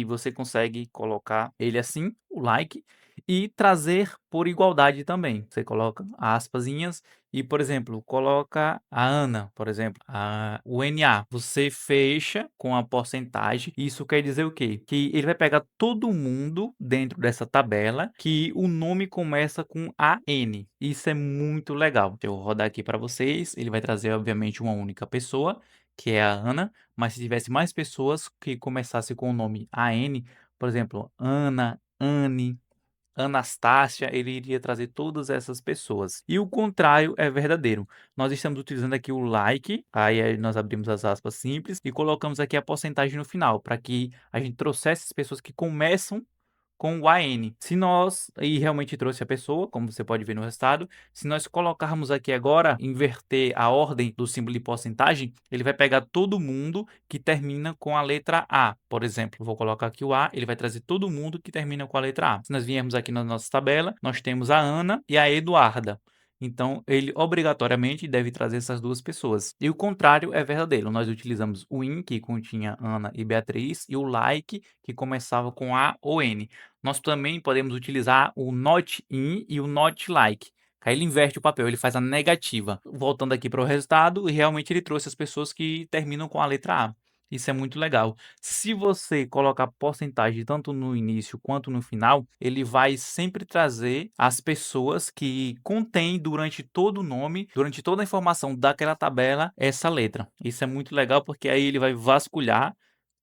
você consegue colocar ele assim, o like, e trazer por igualdade também. Você coloca aspasinhas e, por exemplo, coloca a Ana, por exemplo, o NA. Você fecha com a porcentagem. Isso quer dizer o quê? Que ele vai pegar todo mundo dentro dessa tabela que o nome começa com AN. Isso é muito legal. Eu vou rodar aqui para vocês. Ele vai trazer, obviamente, uma única pessoa, que é a Ana. Mas se tivesse mais pessoas que começassem com o nome AN, por exemplo, Ana, Anne, Anastácia, ele iria trazer todas essas pessoas. E o contrário é verdadeiro. Nós estamos utilizando aqui o like, aí nós abrimos as aspas simples e colocamos aqui a porcentagem no final, para que a gente trouxesse as pessoas que começam com o AN. Se nós, e realmente trouxe a pessoa, como você pode ver no resultado, se nós colocarmos aqui agora, inverter a ordem do símbolo de porcentagem, ele vai pegar todo mundo que termina com a letra A. Por exemplo, vou colocar aqui o A, ele vai trazer todo mundo que termina com a letra A. Se nós viermos aqui na nossa tabela, nós temos a Ana e a Eduarda. Então, ele obrigatoriamente deve trazer essas duas pessoas. E o contrário é verdadeiro. Nós utilizamos o in, que continha Ana e Beatriz, e o like, que começava com A ou N. Nós também podemos utilizar o not in e o not like. Aí ele inverte o papel, ele faz a negativa. Voltando aqui para o resultado, e realmente ele trouxe as pessoas que terminam com a letra A. Isso é muito legal. Se você colocar porcentagem tanto no início quanto no final, ele vai sempre trazer as pessoas que contém durante todo o nome, durante toda a informação daquela tabela, essa letra. Isso é muito legal porque aí ele vai vasculhar,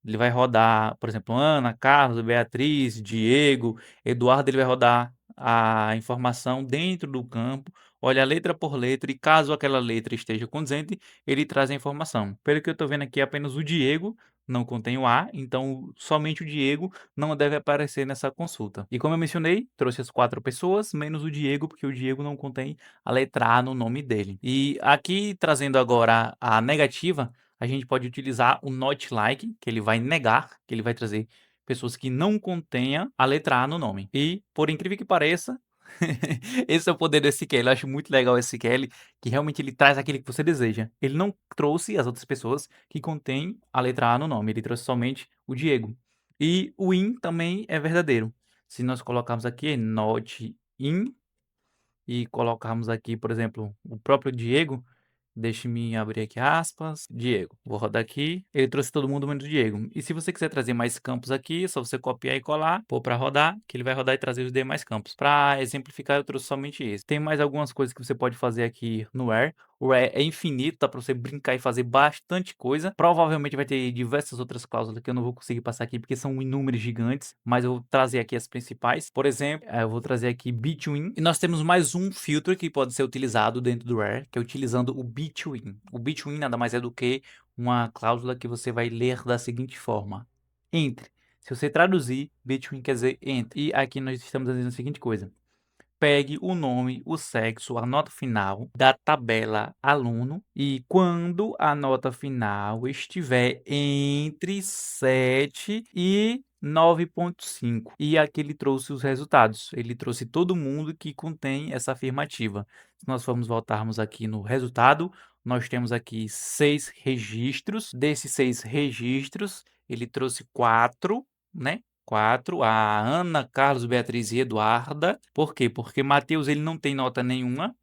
ele vai rodar, por exemplo, Ana, Carlos, Beatriz, Diego, Eduardo, ele vai rodar a informação dentro do campo, olha letra por letra e caso aquela letra esteja condizente, ele traz a informação. Pelo que eu estou vendo aqui, apenas o Diego não contém o A, então somente o Diego não deve aparecer nessa consulta. E como eu mencionei, trouxe as 4 pessoas, menos o Diego, porque o Diego não contém a letra A no nome dele. E aqui, trazendo agora a negativa, a gente pode utilizar o not like, que ele vai negar, que ele vai trazer pessoas que não contenha a letra A no nome. E, por incrível que pareça, Esse é o poder do SQL, eu acho muito legal o SQL, que realmente ele traz aquele que você deseja. Ele não trouxe as outras pessoas que contêm a letra A no nome, ele trouxe somente o Diego. E o in também é verdadeiro. Se nós colocarmos aqui not in e colocarmos aqui, por exemplo, o próprio Diego, deixe-me abrir aqui aspas, Diego. Vou rodar aqui, ele trouxe todo mundo menos o Diego. E se você quiser trazer mais campos aqui, é só você copiar e colar, pôr para rodar, que ele vai rodar e trazer os demais campos. Para exemplificar, eu trouxe somente esse. Tem mais algumas coisas que você pode fazer aqui no Where. O Where é infinito, dá para você brincar e fazer bastante coisa. Provavelmente vai ter diversas outras cláusulas que eu não vou conseguir passar aqui, porque são inúmeros gigantes, mas eu vou trazer aqui as principais. Por exemplo, eu vou trazer aqui between. E nós temos mais um filtro que pode ser utilizado dentro do Where, que é utilizando o between. O between nada mais é do que uma cláusula que você vai ler da seguinte forma: entre. Se você traduzir, between quer dizer entre. E aqui nós estamos dizendo a seguinte coisa: pegue o nome, o sexo, a nota final da tabela aluno e quando a nota final estiver entre 7 e 9,5. E aqui ele trouxe os resultados. Ele trouxe todo mundo que contém essa afirmativa. Se nós formos voltarmos aqui no resultado, nós temos aqui 6 registros. Desses 6 registros, ele trouxe 4, né? 4, a Ana, Carlos, Beatriz e Eduarda. Por quê? Porque Matheus ele não tem nota nenhuma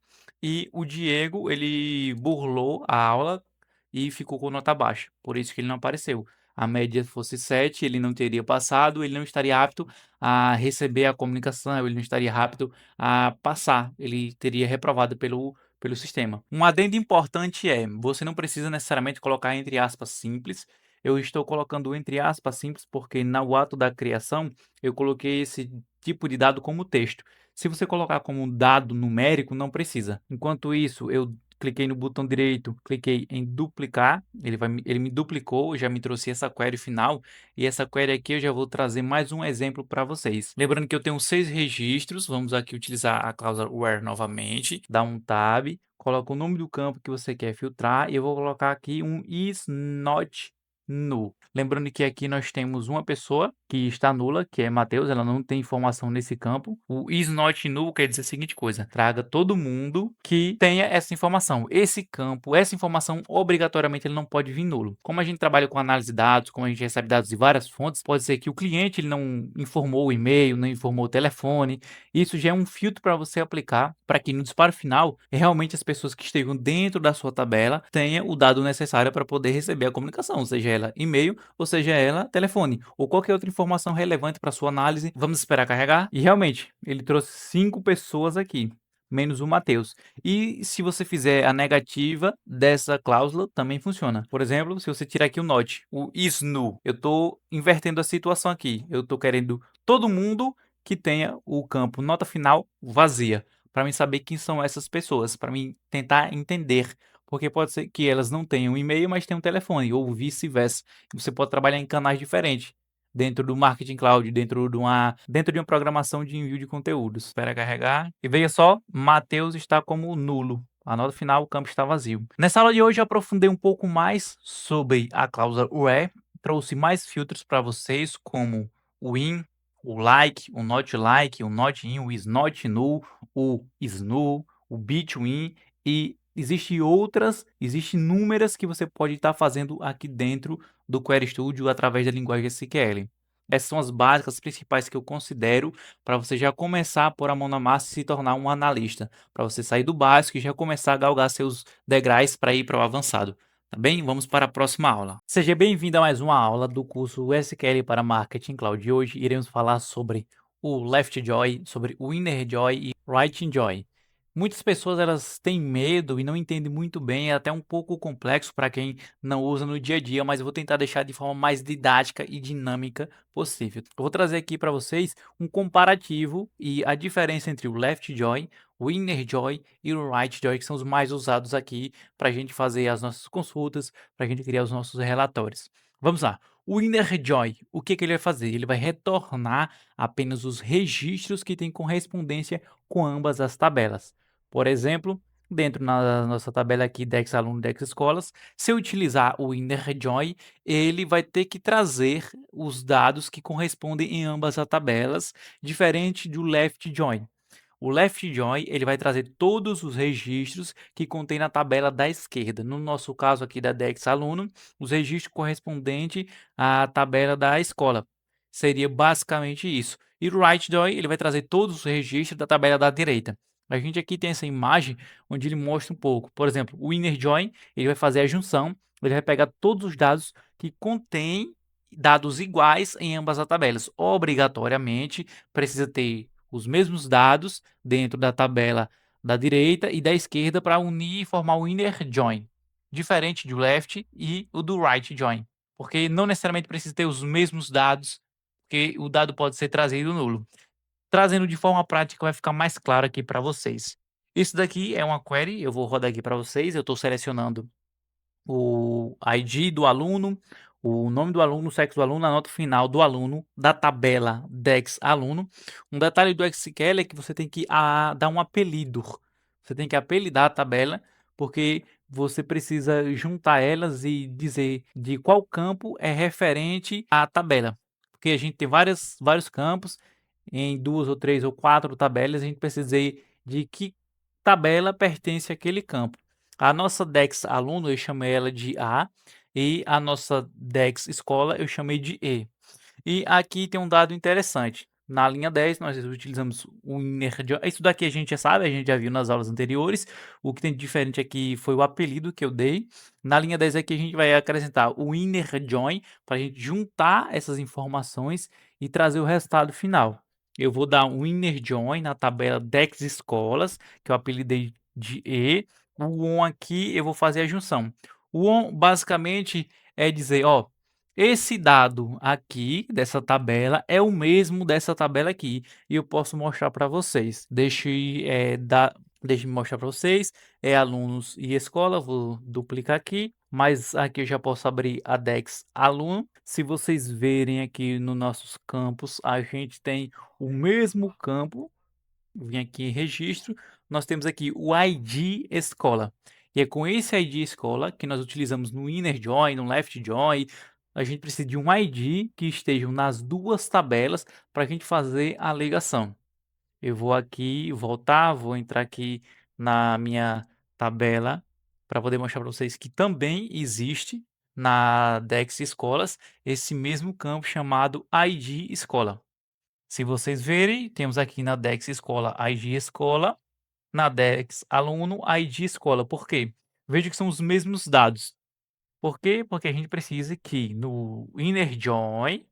e o Diego ele burlou a aula e ficou com nota baixa. Por isso que ele não apareceu. A média fosse 7, ele não teria passado, ele não estaria apto a receber a comunicação, ele não estaria apto a passar, ele teria reprovado pelo sistema. Um adendo importante é, você não precisa necessariamente colocar entre aspas simples. Eu estou colocando entre aspas simples porque no ato da criação eu coloquei esse tipo de dado como texto. Se você colocar como dado numérico, não precisa. Enquanto isso, eu cliquei no botão direito, cliquei em duplicar, ele me duplicou, já me trouxe essa query final, e essa query aqui eu já vou trazer mais um exemplo para vocês. Lembrando que eu tenho 6 registros, vamos aqui utilizar a cláusula where novamente, dá um tab, coloca o nome do campo que você quer filtrar, e eu vou colocar aqui um is not null. Lembrando que aqui nós temos uma pessoa que está nula, que é Matheus, ela não tem informação nesse campo. O is not null quer dizer a seguinte coisa: traga todo mundo que tenha essa informação. Esse campo, essa informação, obrigatoriamente ele não pode vir nulo. Como a gente trabalha com análise de dados, como a gente recebe dados de várias fontes, pode ser que o cliente ele não informou o e-mail, não informou o telefone. Isso já é um filtro para você aplicar para que no disparo final, realmente as pessoas que estejam dentro da sua tabela tenham o dado necessário para poder receber a comunicação, seja ela e-mail ou seja ela telefone, ou qualquer outra informação relevante para sua análise. Vamos esperar carregar. E realmente, ele trouxe 5 pessoas aqui, menos o Matheus. E se você fizer a negativa dessa cláusula, também funciona. Por exemplo, se você tirar aqui o not, o is null, eu estou invertendo a situação aqui. Eu estou querendo todo mundo que tenha o campo nota final vazia, para mim saber quem são essas pessoas, para mim tentar entender. Porque pode ser que elas não tenham e-mail, mas tenham telefone, ou vice-versa. Você pode trabalhar em canais diferentes, dentro do Marketing Cloud, dentro de uma programação de envio de conteúdos. Espera carregar. E veja só, Matheus está como nulo. A nota final, o campo está vazio. Nessa aula de hoje eu aprofundei um pouco mais sobre a cláusula where, trouxe mais filtros para vocês, como o in, o like, o not in, o is not null, o is null, o between e existem inúmeras que você pode estar fazendo aqui dentro do Query Studio através da linguagem SQL. Essas são as básicas, as principais que eu considero para você já começar a pôr a mão na massa e se tornar um analista, para você sair do básico e já começar a galgar seus degraus para ir para o avançado. Tá bem? Vamos para a próxima aula. Seja bem-vindo a mais uma aula do curso SQL para Marketing Cloud. E hoje iremos falar sobre o Left Joy, sobre o Inner Joy e Right Joy. Muitas pessoas elas têm medo e não entendem muito bem, é até um pouco complexo para quem não usa no dia a dia, mas eu vou tentar deixar de forma mais didática e dinâmica possível. Eu vou trazer aqui para vocês um comparativo e a diferença entre o Left Joy, o Inner Joy e o Right Joy, que são os mais usados aqui para a gente fazer as nossas consultas, para a gente criar os nossos relatórios. Vamos lá. O Inner Joy, o que ele vai fazer? Ele vai retornar apenas os registros que têm correspondência com ambas as tabelas. Por exemplo, dentro na nossa tabela aqui Dex Aluno e Dex Escolas, se eu utilizar o Inner Joy, ele vai ter que trazer os dados que correspondem em ambas as tabelas, diferente do Left Join. O left join, ele vai trazer todos os registros que contém na tabela da esquerda. No nosso caso aqui da Dex Aluno, os registros correspondentes à tabela da escola. Seria basicamente isso. E o right join, ele vai trazer todos os registros da tabela da direita. A gente aqui tem essa imagem onde ele mostra um pouco. Por exemplo, o inner join, ele vai fazer a junção, ele vai pegar todos os dados que contêm dados iguais em ambas as tabelas. Obrigatoriamente precisa ter os mesmos dados dentro da tabela da direita e da esquerda para unir e formar o inner join, diferente do left e o do right join, porque não necessariamente precisa ter os mesmos dados, porque o dado pode ser trazido nulo. Trazendo de forma prática vai ficar mais claro aqui para vocês. Isso daqui é uma query, eu vou rodar aqui para vocês, eu estou selecionando o ID do aluno, o nome do aluno, o sexo do aluno, a nota final do aluno, da tabela Dex aluno. Um detalhe do SQL é que você tem que dar um apelido. Você tem que apelidar a tabela, porque você precisa juntar elas e dizer de qual campo é referente à tabela. Porque a gente tem vários campos, em 2 ou 3 ou 4 tabelas, a gente precisa dizer de que tabela pertence àquele campo. A nossa Dex aluno, eu chamei ela de A, e a nossa Dex escola eu chamei de E. E aqui tem um dado interessante. Na linha 10, nós utilizamos o inner join. Isso daqui a gente já sabe, a gente já viu nas aulas anteriores. O que tem de diferente aqui foi o apelido que eu dei. Na linha 10 aqui a gente vai acrescentar o inner join para a gente juntar essas informações e trazer o resultado final. Eu vou dar um inner join na tabela Dex escolas, que eu apelidei de E. O on aqui eu vou fazer a junção. O on basicamente é dizer, ó, esse dado aqui dessa tabela é o mesmo dessa tabela aqui e eu posso mostrar para vocês. Deixe-me mostrar para vocês. É alunos e escola. Vou duplicar aqui, mas aqui eu já posso abrir a Dex aluno. Se vocês verem aqui nos nossos campos, a gente tem o mesmo campo. Vim aqui em registro, nós temos aqui o ID escola. E é com esse ID escola que nós utilizamos no inner join, no left join. A gente precisa de um ID que estejam nas duas tabelas para a gente fazer a ligação. Eu vou aqui voltar, vou entrar aqui na minha tabela para poder mostrar para vocês que também existe na Dex Escolas esse mesmo campo chamado ID Escola. Se vocês verem, temos aqui na Dex Escola ID Escola, na Dex Aluno ID Escola. Por quê? Veja que são os mesmos dados. Por quê? Porque a gente precisa que no inner join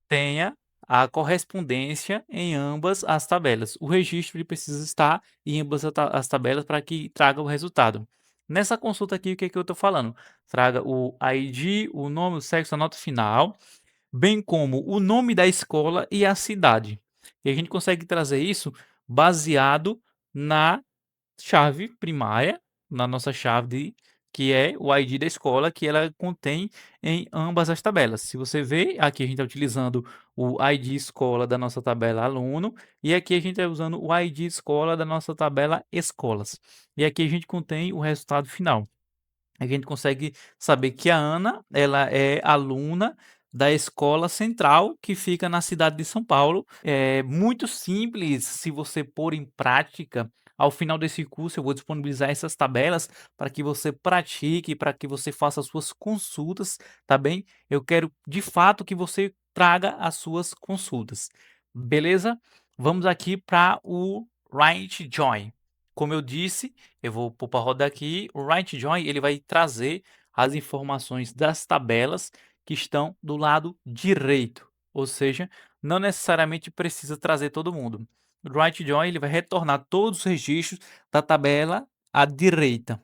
tenha a correspondência em ambas as tabelas. O registro ele precisa estar em ambas as tabelas para que traga o resultado. Nessa consulta aqui, o que é que eu estou falando? Traga o ID, o nome, o sexo, a nota final, bem como o nome da escola e a cidade. E a gente consegue trazer isso baseado na chave primária, na nossa chave que é o ID da escola, que ela contém em ambas as tabelas. Se você vê, aqui a gente está utilizando o ID escola da nossa tabela aluno, e aqui a gente está usando o ID escola da nossa tabela escolas. E aqui a gente contém o resultado final. A gente consegue saber que a Ana, ela é aluna da escola central que fica na cidade de São Paulo. É muito simples se você pôr em prática. Ao final desse curso, eu vou disponibilizar essas tabelas para que você pratique, para que você faça as suas consultas, tá bem? Eu quero de fato que você traga as suas consultas. Beleza? Vamos aqui para o Right Join. Como eu disse, eu vou pôr para rodar aqui. O Right Join ele vai trazer as informações das tabelas que estão do lado direito, ou seja, não necessariamente precisa trazer todo mundo. O Right Join ele vai retornar todos os registros da tabela à direita.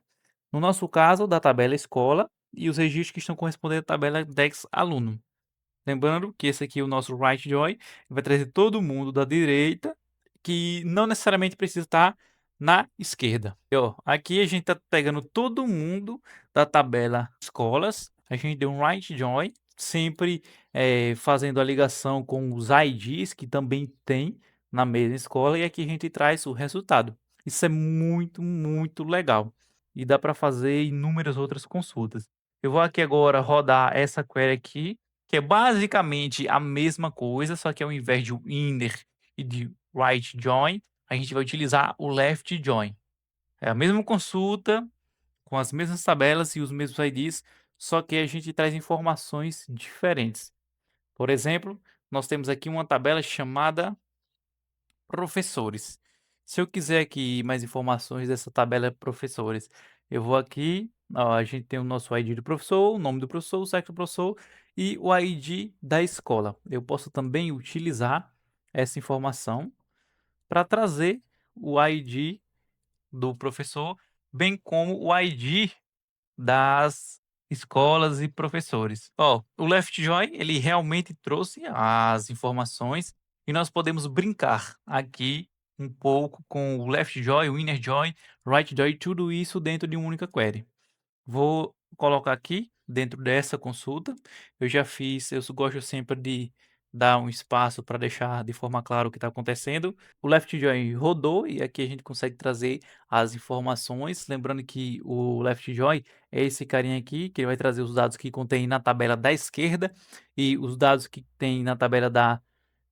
No nosso caso, da tabela escola e os registros que estão correspondendo à tabela Dex aluno. Lembrando que esse aqui é o nosso Right Join, vai trazer todo mundo da direita, que não necessariamente precisa estar na esquerda. E, ó, aqui a gente está pegando todo mundo da tabela escolas, a gente deu um Right Join, sempre fazendo a ligação com os IDs que também tem na mesma escola, e aqui a gente traz o resultado. Isso é muito, muito legal. E dá para fazer inúmeras outras consultas. Eu vou aqui agora rodar essa query aqui, que é basicamente a mesma coisa, só que ao invés de inner e de right join, a gente vai utilizar o left join. É a mesma consulta, com as mesmas tabelas e os mesmos IDs, só que a gente traz informações diferentes. Por exemplo, nós temos aqui uma tabela chamada professores. Se eu quiser aqui mais informações dessa tabela professores, eu vou aqui, ó, a gente tem o nosso ID do professor, o nome do professor, o sexo do professor e o ID da escola. Eu posso também utilizar essa informação para trazer o ID do professor, bem como o ID das escolas e professores. Ó, o Left Join, ele realmente trouxe as informações e nós podemos brincar aqui um pouco com o Left Join, o Inner Join, Right Join, tudo isso dentro de uma única query. Vou colocar aqui dentro dessa consulta. Eu já fiz, eu gosto sempre de dar um espaço para deixar de forma clara o que está acontecendo. O Left Join rodou e aqui a gente consegue trazer as informações. Lembrando que o Left Join é esse carinha aqui, que ele vai trazer os dados que contém na tabela da esquerda e os dados que tem na tabela da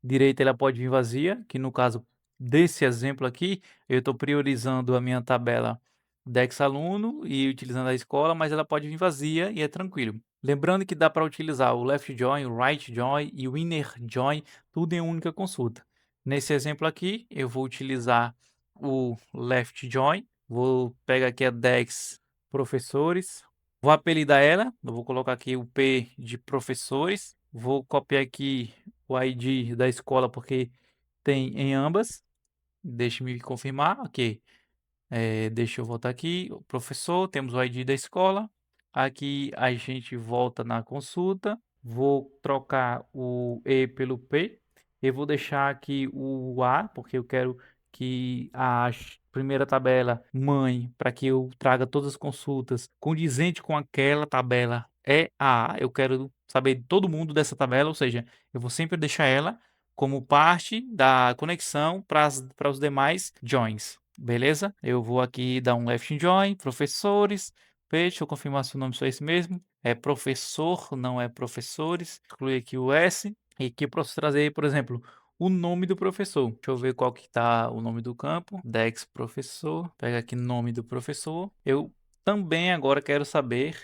direita ela pode vir vazia, que no caso desse exemplo aqui, eu estou priorizando a minha tabela Dex-aluno e utilizando a escola, mas ela pode vir vazia e é tranquilo. Lembrando que dá para utilizar o Left Join, o Right Join e o Inner Join, tudo em uma única consulta. Nesse exemplo aqui, eu vou utilizar o Left Join, vou pegar aqui a Dex Professores, vou apelidar ela, eu vou colocar aqui o P de professores, vou copiar aqui o ID da escola porque tem em ambas. Deixe-me confirmar, ok. Deixa eu voltar aqui, o professor, temos o ID da escola. Aqui a gente volta na consulta. Vou trocar o E pelo P. Eu vou deixar aqui o A, porque eu quero que a primeira tabela mãe, para que eu traga todas as consultas condizente com aquela tabela, é a A. Eu quero saber de todo mundo dessa tabela, ou seja, eu vou sempre deixar ela como parte da conexão para os demais joins. Beleza? Eu vou aqui dar um left join, professores, deixa eu confirmar se o nome só é esse mesmo. É professor, não é professores. Exclui aqui o S. E aqui eu posso trazer, por exemplo, o nome do professor. Deixa eu ver qual que tá o nome do campo. Dex professor. Pega aqui nome do professor. Eu também agora quero saber.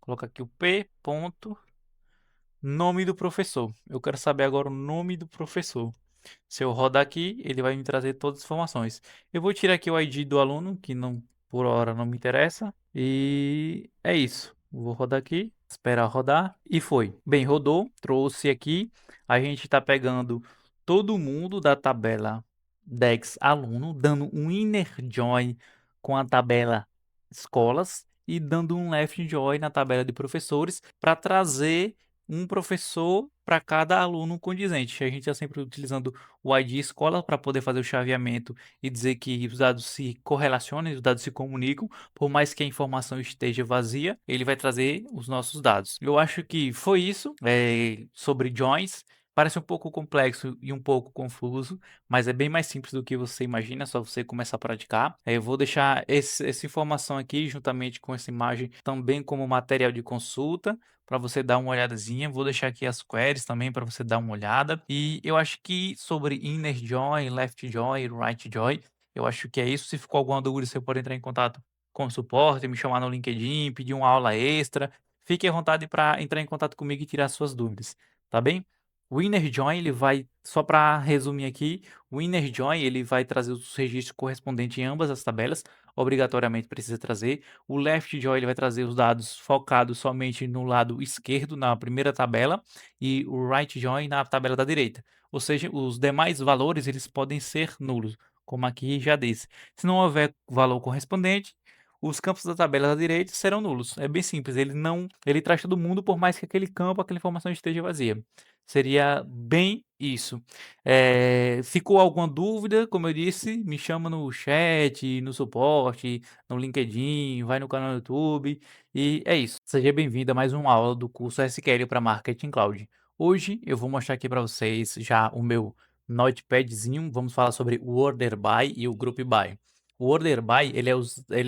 Coloca aqui o P ponto nome do professor. Eu quero saber agora o nome do professor. Se eu rodar aqui, ele vai me trazer todas as informações. Eu vou tirar aqui o ID do aluno, que não, por hora não me interessa. E é isso. Vou rodar aqui, esperar rodar e foi. Bem, rodou, trouxe aqui. A gente está pegando todo mundo da tabela Dex aluno, dando um inner join com a tabela escolas e dando um left join na tabela de professores para trazer um professor para cada aluno condizente. A gente está sempre utilizando o ID escola para poder fazer o chaveamento e dizer que os dados se correlacionam, os dados se comunicam, por mais que a informação esteja vazia, ele vai trazer os nossos dados. Eu acho que foi isso sobre joins. Parece um pouco complexo e um pouco confuso, mas é bem mais simples do que você imagina, é só você começar a praticar. Eu vou deixar essa informação aqui, juntamente com essa imagem, também como material de consulta, para você dar uma olhadazinha. Vou deixar aqui as queries também para você dar uma olhada. E eu acho que sobre inner join, left join, right join, eu acho que é isso. Se ficou alguma dúvida, você pode entrar em contato com o suporte, me chamar no LinkedIn, pedir uma aula extra. Fique à vontade para entrar em contato comigo e tirar suas dúvidas, tá bem? O inner join, ele vai, só para resumir aqui, o inner join, ele vai trazer os registros correspondentes em ambas as tabelas, obrigatoriamente precisa trazer. O left join, ele vai trazer os dados focados somente no lado esquerdo, na primeira tabela, e o right join na tabela da direita. Ou seja, os demais valores, eles podem ser nulos, como aqui já disse. Se não houver valor correspondente, os campos da tabela da direita serão nulos. É bem simples, ele traz todo mundo, por mais que aquele campo, aquela informação esteja vazia. Seria bem isso. Ficou alguma dúvida? Como eu disse, me chama no chat, no suporte, no LinkedIn, vai no canal do YouTube. E é isso. Seja bem-vindo a mais uma aula do curso SQL para Marketing Cloud. Hoje eu vou mostrar aqui para vocês já o meu notepadzinho. Vamos falar sobre o Order By e o Group By. O Order By ele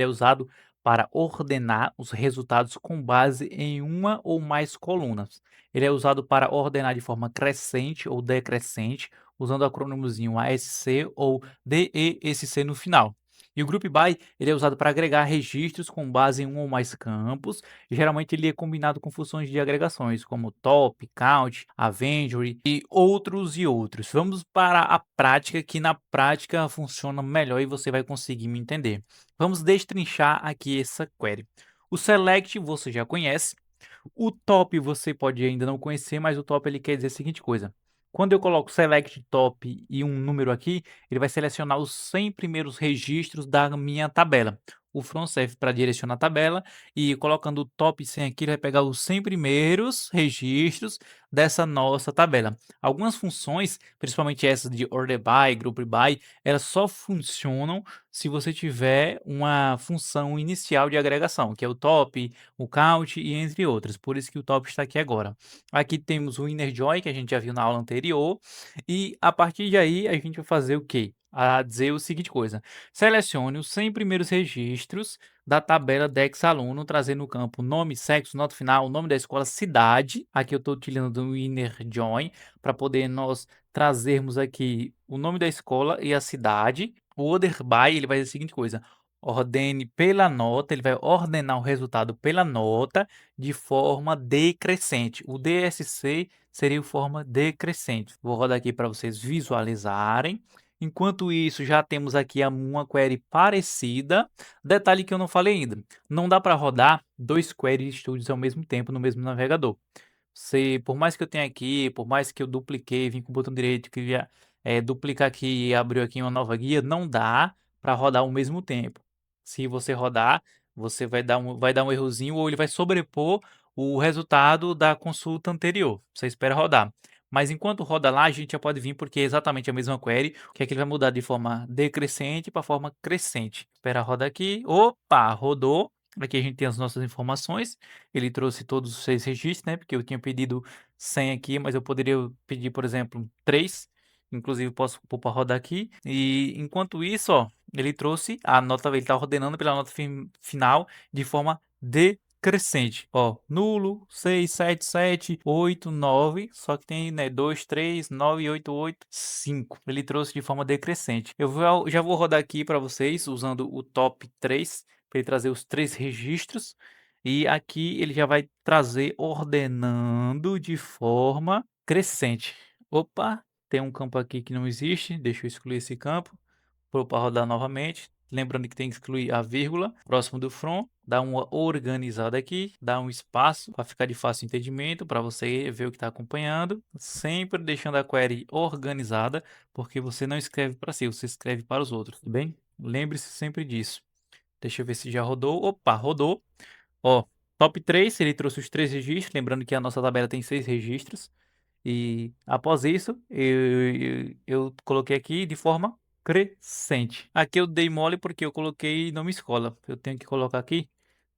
é usado para ordenar os resultados com base em uma ou mais colunas. Ele é usado para ordenar de forma crescente ou decrescente usando o acrônimozinho ASC ou DESC no final. E o Group By ele é usado para agregar registros com base em um ou mais campos, e geralmente ele é combinado com funções de agregações como top, count, inventory e outros. Vamos para a prática, que na prática funciona melhor e você vai conseguir me entender. Vamos destrinchar aqui essa query. O select você já conhece, o top você pode ainda não conhecer, mas o top ele quer dizer a seguinte coisa: quando eu coloco select top e um número aqui, ele vai selecionar os 100 primeiros registros da minha tabela. O from serve para direcionar a tabela e colocando o top 100 aqui, ele vai pegar os 100 primeiros registros dessa nossa tabela. Algumas funções, principalmente essas de order by, group by, elas só funcionam se você tiver uma função inicial de agregação, que é o top, o count e entre outras. Por isso que o top está aqui agora. Aqui temos o inner join, que a gente já viu na aula anterior, e a partir de aí a gente vai fazer o quê? A dizer o seguinte coisa: selecione os 100 primeiros registros da tabela Dex aluno, trazendo o campo nome, sexo, nota final, nome da escola, cidade. Aqui eu estou utilizando o inner join para poder nós trazermos aqui o nome da escola e a cidade. O order by ele vai dizer a seguinte coisa: ordene pela nota, ele vai ordenar o resultado pela nota de forma decrescente. O DSC seria de forma decrescente. Vou rodar aqui para vocês visualizarem. Enquanto isso, já temos aqui uma query parecida. Detalhe que eu não falei ainda: não dá para rodar dois query studios ao mesmo tempo no mesmo navegador. Por mais que eu tenha aqui, por mais que eu dupliquei, vim com o botão direito, queria duplicar aqui e abriu aqui uma nova guia, não dá para rodar ao mesmo tempo. Se você rodar, você vai dar um errozinho ou ele vai sobrepor o resultado da consulta anterior. Você espera rodar. Mas enquanto roda lá, a gente já pode vir porque é exatamente a mesma query, que é que ele vai mudar de forma decrescente para forma crescente. Espera rodar aqui. Opa, rodou. Aqui a gente tem as nossas informações. Ele trouxe todos os 6 registros, né, porque eu tinha pedido 100 aqui, mas eu poderia pedir, por exemplo, 3. Inclusive posso pôr para rodar aqui. E enquanto isso, ó, ele trouxe a nota, ele está ordenando pela nota final de forma decrescente. Ó, nulo, 6, 7, 7, 8, 9, só que tem, né, 2, 3, 9, 8, 8, 5. Ele trouxe de forma decrescente. Já vou rodar aqui para vocês usando o top 3, para ele trazer os 3 registros. E aqui ele já vai trazer ordenando de forma crescente. Opa, tem um campo aqui que não existe, deixa eu excluir esse campo. Vou para rodar novamente. Lembrando que tem que excluir a vírgula próximo do from, dá uma organizada aqui, dá um espaço para ficar de fácil entendimento, para você ver o que está acompanhando, sempre deixando a query organizada, porque você não escreve para si, você escreve para os outros, tudo bem? Lembre-se sempre disso. Deixa eu ver se já rodou. Opa, rodou. Ó, top 3, ele trouxe os 3 registros, lembrando que a nossa tabela tem 6 registros. E após isso, eu coloquei aqui de forma crescente. Aqui eu dei mole porque eu coloquei nome escola. Eu tenho que colocar aqui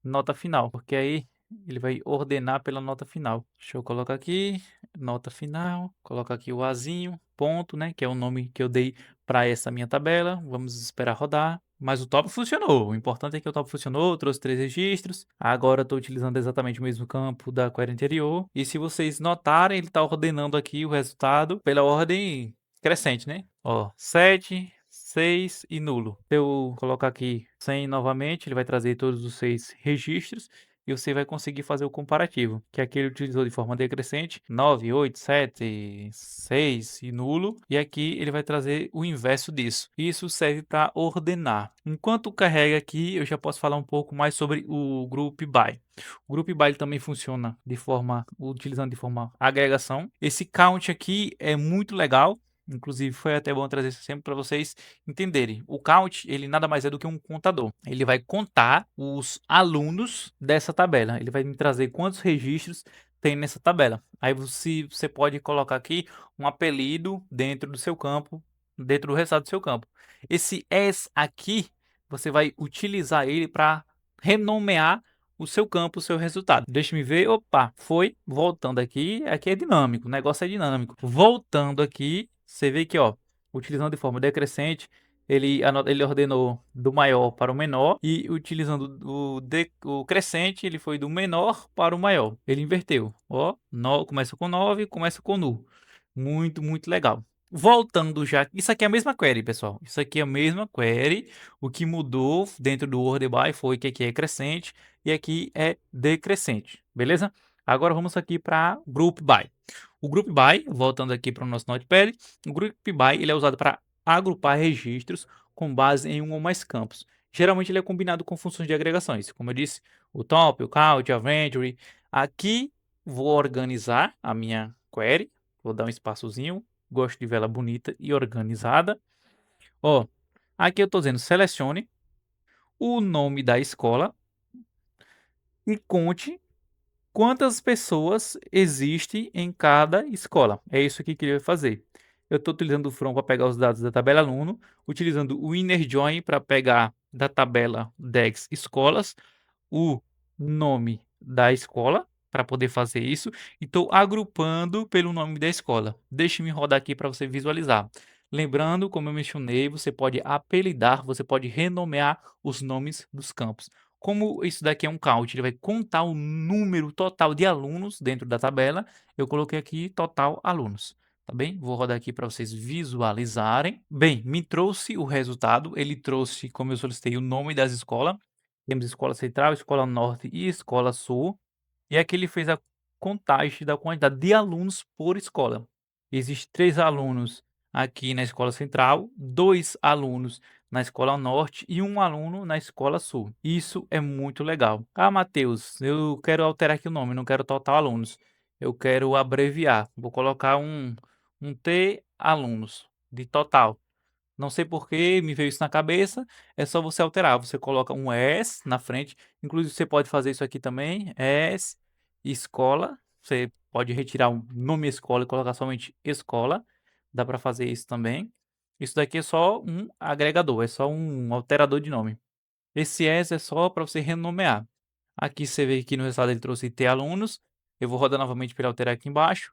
nota final, porque aí ele vai ordenar pela nota final. Deixa eu colocar aqui, nota final, colocar aqui o Azinho, ponto, né, que é o nome que eu dei para essa minha tabela. Vamos esperar rodar. Mas o top funcionou. O importante é que o top funcionou, trouxe 3 registros. Agora eu estou utilizando exatamente o mesmo campo da query anterior. E se vocês notarem, ele está ordenando aqui o resultado pela ordem crescente, né? Ó, 7, 6 e nulo. Se eu colocar aqui 100 novamente, ele vai trazer todos os 6 registros e você vai conseguir fazer o comparativo, que aqui ele utilizou de forma decrescente, 9, 8, 7, 6 e nulo, e aqui ele vai trazer o inverso disso. Isso serve para ordenar. Enquanto carrega aqui, eu já posso falar um pouco mais sobre o Group By. O Group By também funciona utilizando de forma agregação. Esse count aqui é muito legal. Inclusive, foi até bom trazer isso sempre para vocês entenderem. O count, ele nada mais é do que um contador. Ele vai contar os alunos dessa tabela. Ele vai me trazer quantos registros tem nessa tabela. Aí você pode colocar aqui um apelido dentro do seu campo, dentro do resultado do seu campo. Esse S aqui, você vai utilizar ele para renomear o seu campo, o seu resultado. Deixa me ver. Opa, foi. Voltando aqui. Aqui é dinâmico. O negócio é dinâmico. Voltando aqui, você vê que, ó, utilizando de forma decrescente, ele ordenou do maior para o menor e utilizando o crescente, ele foi do menor para o maior. Ele inverteu. Ó, começa com 9, começa com nu. Muito, muito legal. voltando já, isso aqui é a mesma query, pessoal. Isso aqui é a mesma query. O que mudou dentro do order by foi que aqui é crescente e aqui é decrescente, beleza? Agora vamos aqui para group by. O group by, voltando aqui para o nosso notepad, o group by ele é usado para agrupar registros com base em um ou mais campos. Geralmente ele é combinado com funções de agregações, como eu disse, o top, o count, a inventory. Aqui vou organizar a minha query, vou dar um espaçozinho. Gosto de vela bonita e organizada. Ó, aqui eu estou dizendo selecione o nome da escola e conte quantas pessoas existem em cada escola. É isso aqui que ele vai fazer. Eu estou utilizando o from para pegar os dados da tabela aluno, utilizando o inner join para pegar da tabela DEX escolas o nome da escola para poder fazer isso e estou agrupando pelo nome da escola. Deixe-me rodar aqui para você visualizar. Lembrando, como eu mencionei, você pode apelidar, você pode renomear os nomes dos campos. Como isso daqui é um count, ele vai contar o número total de alunos dentro da tabela, eu coloquei aqui total alunos. Tá bem? Vou rodar aqui para vocês visualizarem. Bem, me trouxe o resultado, ele trouxe, como eu solicitei, o nome das escolas. Temos Escola Central, Escola Norte e Escola Sul. E aqui ele fez a contagem da quantidade de alunos por escola. Existem 3 alunos aqui na Escola Central, 2 alunos na Escola Norte e 1 aluno na Escola Sul. Isso é muito legal. Ah, Matheus, eu quero alterar aqui o nome, não quero total alunos. Eu quero abreviar. Vou colocar um T alunos de total. Não sei por que me veio isso na cabeça, é só você alterar, você coloca um "es" na frente, inclusive você pode fazer isso aqui também, "es escola", você pode retirar o nome escola e colocar somente escola, dá para fazer isso também. Isso daqui é só um agregador, é só um alterador de nome. Esse "es" é só para você renomear. Aqui você vê que no resultado ele trouxe "t" alunos, eu vou rodar novamente para ele alterar aqui embaixo.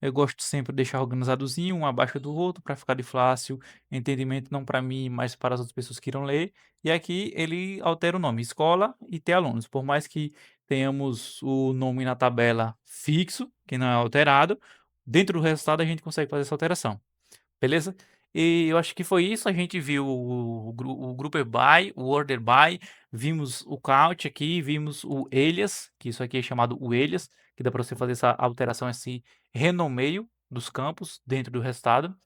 Eu gosto sempre de deixar organizadozinho, um abaixo do outro, para ficar de fácil entendimento, não para mim, mas para as outras pessoas que irão ler. E aqui ele altera o nome, escola e ter alunos. Por mais que tenhamos o nome na tabela fixo, que não é alterado, dentro do resultado a gente consegue fazer essa alteração. Beleza? E eu acho que foi isso, a gente viu o Grouper By, o Order By, vimos o Count aqui, vimos o Alias, que isso aqui é chamado o Alias, que dá para você fazer essa alteração, esse renomeio dos campos dentro do resultado.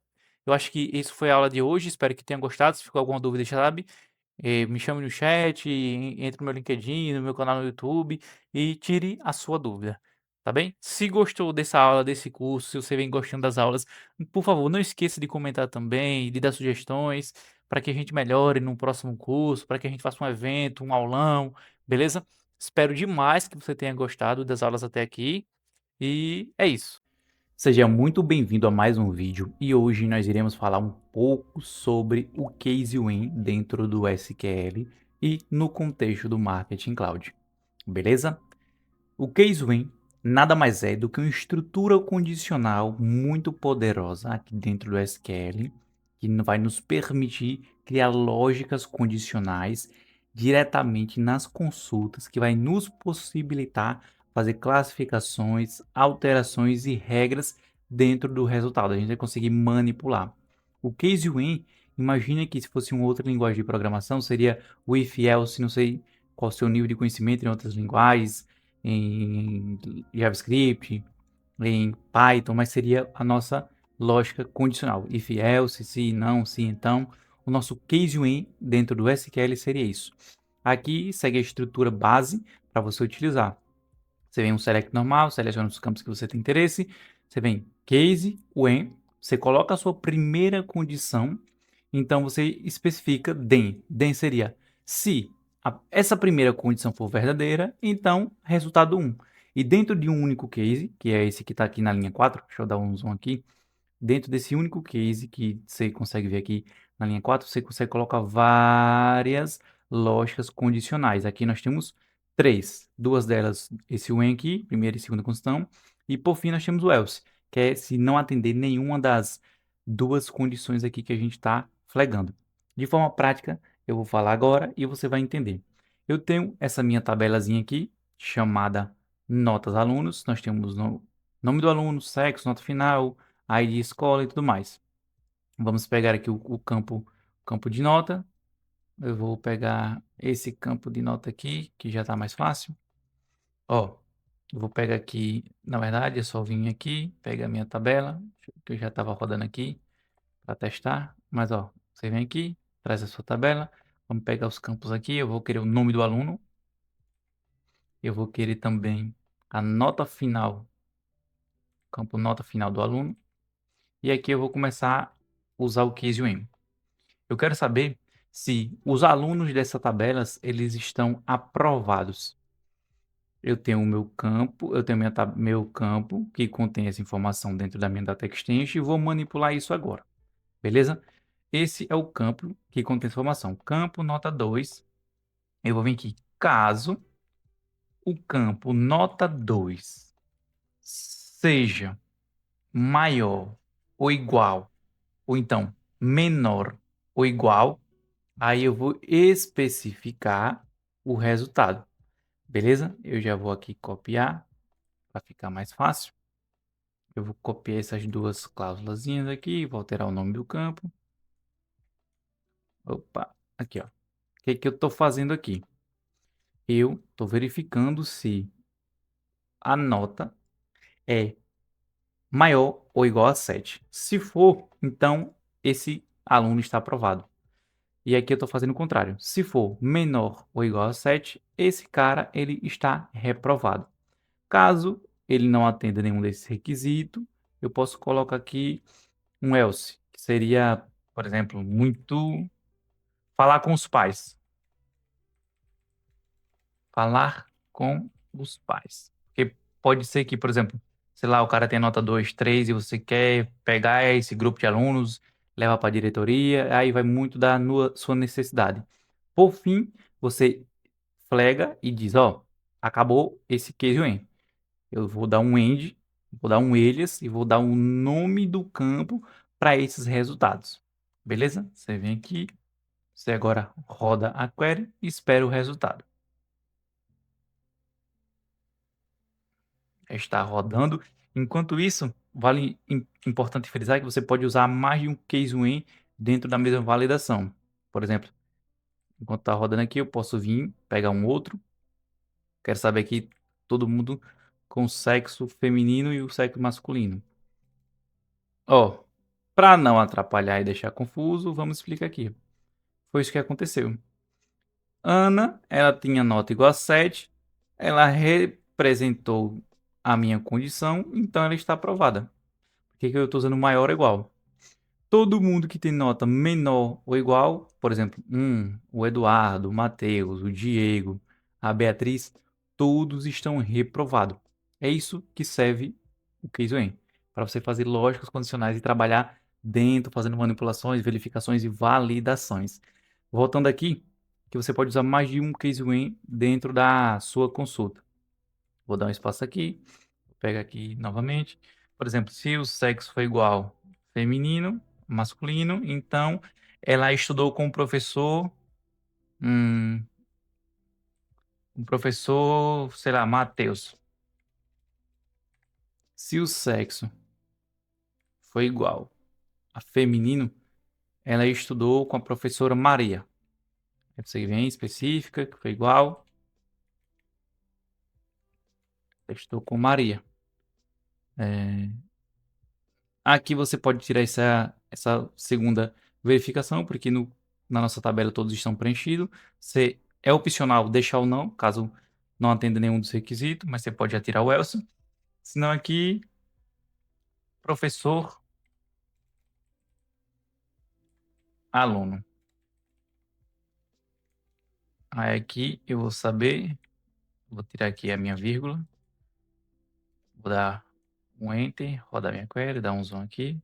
Eu acho que isso foi a aula de hoje, espero que tenha gostado, se ficou alguma dúvida, sabe? Me chame no chat, entre no meu LinkedIn, no meu canal no YouTube e tire a sua dúvida, tá bem? Se gostou dessa aula, desse curso, se você vem gostando das aulas, por favor, não esqueça de comentar também, de dar sugestões para que a gente melhore no próximo curso, para que a gente faça um evento, um aulão, beleza? Espero demais que você tenha gostado das aulas até aqui e é isso. Seja muito bem-vindo a mais um vídeo e hoje nós iremos falar um pouco sobre o Case Win dentro do SQL e no contexto do Marketing Cloud, beleza? O Case Win nada mais é do que uma estrutura condicional muito poderosa aqui dentro do SQL que vai nos permitir criar lógicas condicionais diretamente nas consultas, que vai nos possibilitar fazer classificações, alterações e regras dentro do resultado. A gente vai conseguir manipular. O Case Win, imagina que se fosse uma outra linguagem de programação, seria o if else, não sei qual o seu nível de conhecimento em outras linguagens, em JavaScript, em Python, mas seria a nossa lógica condicional. If else, se não, se então. O nosso case win dentro do SQL seria isso. Aqui segue a estrutura base para você utilizar. Você vem um select normal, seleciona os campos que você tem interesse. Você vem case when, você coloca a sua primeira condição. Então você especifica then. Then seria se essa primeira condição for verdadeira, então resultado 1. E dentro de um único case, que é esse que está aqui na linha 4, deixa eu dar um zoom aqui. Dentro desse único case que você consegue ver aqui na linha 4, você consegue colocar várias lógicas condicionais. Aqui nós temos 3, 2 delas, esse when aqui, primeira e segunda condição, e por fim nós temos o else, que é se não atender nenhuma das 2 condições aqui que a gente está flegando. De forma prática, eu vou falar agora e você vai entender. Eu tenho essa minha tabelazinha aqui, chamada notas alunos, nós temos nome do aluno, sexo, nota final, ID escola e tudo mais. Vamos pegar aqui o campo de nota. Eu vou pegar esse campo de nota aqui, que já está mais fácil. Ó, eu vou pegar aqui, na verdade, é só vir aqui, pegar a minha tabela, que eu já estava rodando aqui para testar. Mas, ó, você vem aqui, traz a sua tabela. Vamos pegar os campos aqui. Eu vou querer o nome do aluno. Eu vou querer também a nota final, campo nota final do aluno. E aqui eu vou começar a usar o case UM. Eu quero saber se os alunos dessa tabelas, eles estão aprovados. Eu tenho o meu campo, eu tenho meu campo que contém essa informação dentro da minha data extension e vou manipular isso agora, beleza? Esse é o campo que contém informação. Campo nota 2. Eu vou vir aqui. Caso o campo nota 2 seja maior ou igual, ou então menor ou igual, aí eu vou especificar o resultado, beleza? Eu já vou aqui copiar para ficar mais fácil. Eu vou copiar essas duas cláusulazinhas aqui, vou alterar o nome do campo. Opa, aqui ó. O que que eu estou fazendo aqui? Eu estou verificando se a nota é maior ou igual a 7. Se for, então esse aluno está aprovado. E aqui eu estou fazendo o contrário. Se for menor ou igual a 7, esse cara ele está reprovado. Caso ele não atenda nenhum desses requisitos, eu posso colocar aqui um else, que seria, por exemplo, muito falar com os pais. Falar com os pais. Porque pode ser que, por exemplo, sei lá, o cara tem nota 2, 3 e você quer pegar esse grupo de alunos, levar para a diretoria, aí vai muito da sua necessidade. Por fim, você flega e diz, ó, acabou esse case win. Eu vou dar um end, vou dar um alias e vou dar o nome do campo para esses resultados. Beleza? Você vem aqui, você agora roda a query e espera o resultado. Está rodando. Enquanto isso, vale importante frisar que você pode usar mais de um case win dentro da mesma validação. Por exemplo, enquanto está rodando aqui, eu posso vir, pegar um outro. Quero saber aqui todo mundo com o sexo feminino e o sexo masculino. Ó, para não atrapalhar e deixar confuso, vamos explicar aqui. Foi isso que aconteceu. Ana, ela tinha nota igual a 7, ela representou a minha condição, então ela está aprovada. Por que que eu estou usando maior ou igual? Todo mundo que tem nota menor ou igual, por exemplo, o Eduardo, o Matheus, o Diego, a Beatriz, todos estão reprovados. É isso que serve o Case When, para você fazer lógicas condicionais e trabalhar dentro, fazendo manipulações, verificações e validações. Voltando aqui, que você pode usar mais de um Case When dentro da sua consulta. Vou dar um espaço aqui, vou pegar aqui novamente. Por exemplo, se o sexo foi igual feminino, masculino, então ela estudou com hum, o professor, sei lá, Matheus. Se o sexo foi igual a feminino, ela estudou com a professora Maria. Aí você vem específica, que foi igual, estou com Maria. Aqui você pode tirar essa segunda verificação, porque na nossa tabela todos estão preenchidos. É opcional deixar ou não, caso não atenda nenhum dos requisitos, mas você pode já tirar o else. Senão aqui, professor, aluno. Aí aqui eu vou saber, vou tirar aqui a minha vírgula, vou dar um enter, rodar minha query, dar um zoom aqui.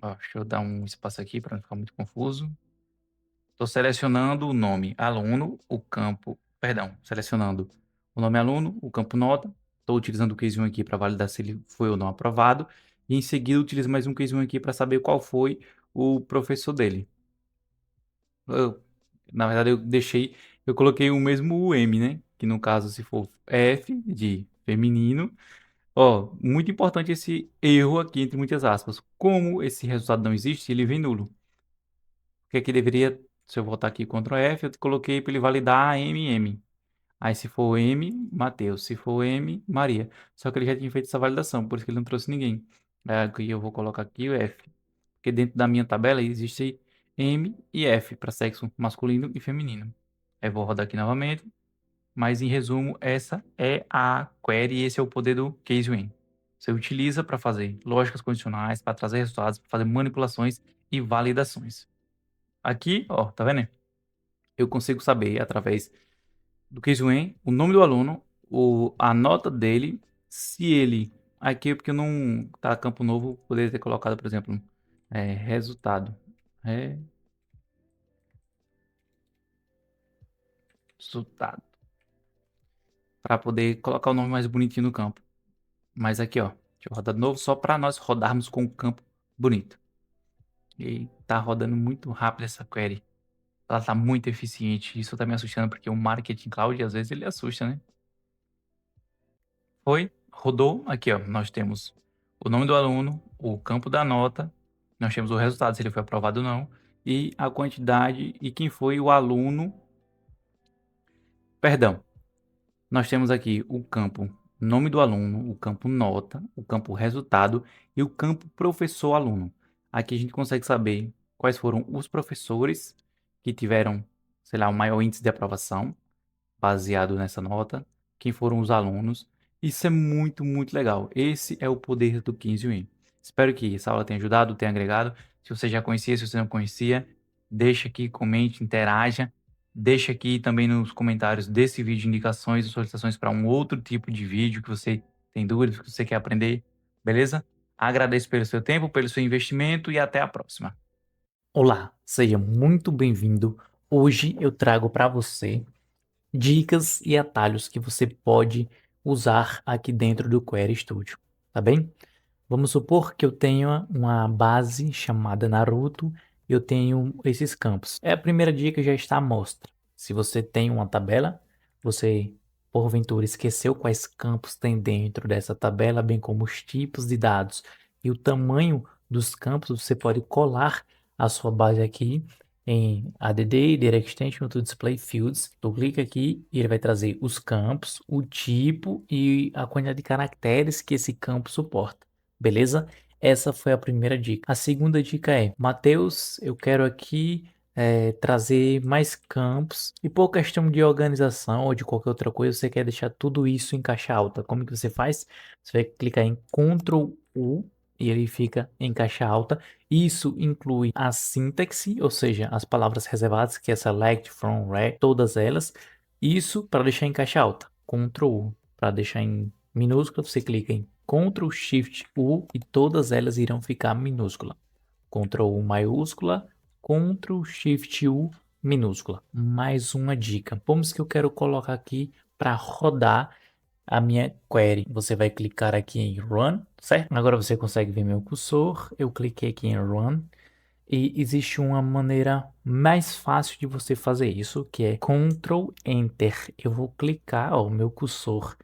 Ó, deixa eu dar um espaço aqui para não ficar muito confuso. Estou selecionando o nome aluno, o campo, perdão, selecionando o nome aluno, o campo nota. Estou utilizando o case 1 aqui para validar se ele foi ou não aprovado. E em seguida utilizo mais um case 1 aqui para saber qual foi o professor dele. Na verdade eu coloquei o mesmo M, né? Que no caso se for F de feminino, Ó, muito importante esse erro aqui entre muitas aspas. Como esse resultado não existe, ele vem nulo. O que é que deveria, se eu voltar aqui Ctrl F, eu coloquei para ele validar MM. Aí se for M, Mateus. Se for M, Maria. Só que ele já tinha feito essa validação, por isso que ele não trouxe ninguém. Aí aqui eu vou colocar aqui o F. Porque dentro da minha tabela existe M e F para sexo masculino e feminino. Aí vou rodar aqui novamente. Mas em resumo, essa é a query e esse é o poder do case win. Você utiliza para fazer lógicas condicionais, para trazer resultados, para fazer manipulações e validações. Aqui, ó, tá vendo? Eu consigo saber através do case win o nome do aluno, a nota dele, se ele aqui porque eu não tá campo novo, poderia ter colocado, por exemplo, resultado. Resultado. Para poder colocar o nome mais bonitinho no campo. Mas aqui, ó, deixa eu rodar de novo só para nós rodarmos com o campo bonito. E tá rodando muito rápido essa query. Ela tá muito eficiente. Isso tá me assustando porque o Marketing Cloud às vezes ele assusta, né? Foi, rodou. Aqui, ó, nós temos o nome do aluno, o campo da nota, nós temos o resultado, se ele foi aprovado ou não, e a quantidade e quem foi o aluno. Perdão, nós temos aqui o campo nome do aluno, o campo nota, o campo resultado e o campo professor-aluno. Aqui a gente consegue saber quais foram os professores que tiveram, sei lá, o maior índice de aprovação baseado nessa nota, quem foram os alunos. Isso é muito, muito legal. Esse é o poder do 15 Espero que essa aula tenha ajudado, tenha agregado. Se você já conhecia, se você não conhecia, deixa aqui, comente, interaja. Deixa aqui também nos comentários desse vídeo indicações e solicitações para um outro tipo de vídeo que você tem dúvidas, que você quer aprender, beleza? Agradeço pelo seu tempo, pelo seu investimento e até a próxima. Olá, seja muito bem-vindo. Hoje eu trago para você dicas e atalhos que você pode usar aqui dentro do Query Studio, tá bem? Vamos supor que eu tenha uma base chamada Naruto e eu tenho esses campos. A primeira dica já está à mostra. Se você tem uma tabela, você porventura esqueceu quais campos tem dentro dessa tabela, bem como os tipos de dados e o tamanho dos campos, você pode colar a sua base aqui em ADD, Data Extension to Display Fields. Tu clica aqui e ele vai trazer os campos, o tipo e a quantidade de caracteres que esse campo suporta. Beleza? Essa foi a primeira dica. A segunda dica é, Mateus, eu quero aqui trazer mais campos e por questão de organização ou de qualquer outra coisa, você quer deixar tudo isso em caixa alta. Como que você faz? Você vai clicar em Ctrl U e ele fica em caixa alta. Isso inclui a sintaxe, ou seja, as palavras reservadas, que é select, from, rec, todas elas. Isso para deixar em caixa alta. Ctrl U. Para deixar em minúscula, você clica em Ctrl Shift U e todas elas irão ficar minúscula. Ctrl U maiúscula, Ctrl Shift U minúscula. Mais uma dica. Vamos que eu quero colocar aqui para rodar a minha query. Você vai clicar aqui em Run, certo? Agora você consegue ver meu cursor. Eu cliquei aqui em Run. E existe uma maneira mais fácil de você fazer isso, que é Ctrl Enter. Eu vou clicar, ó, o meu cursor,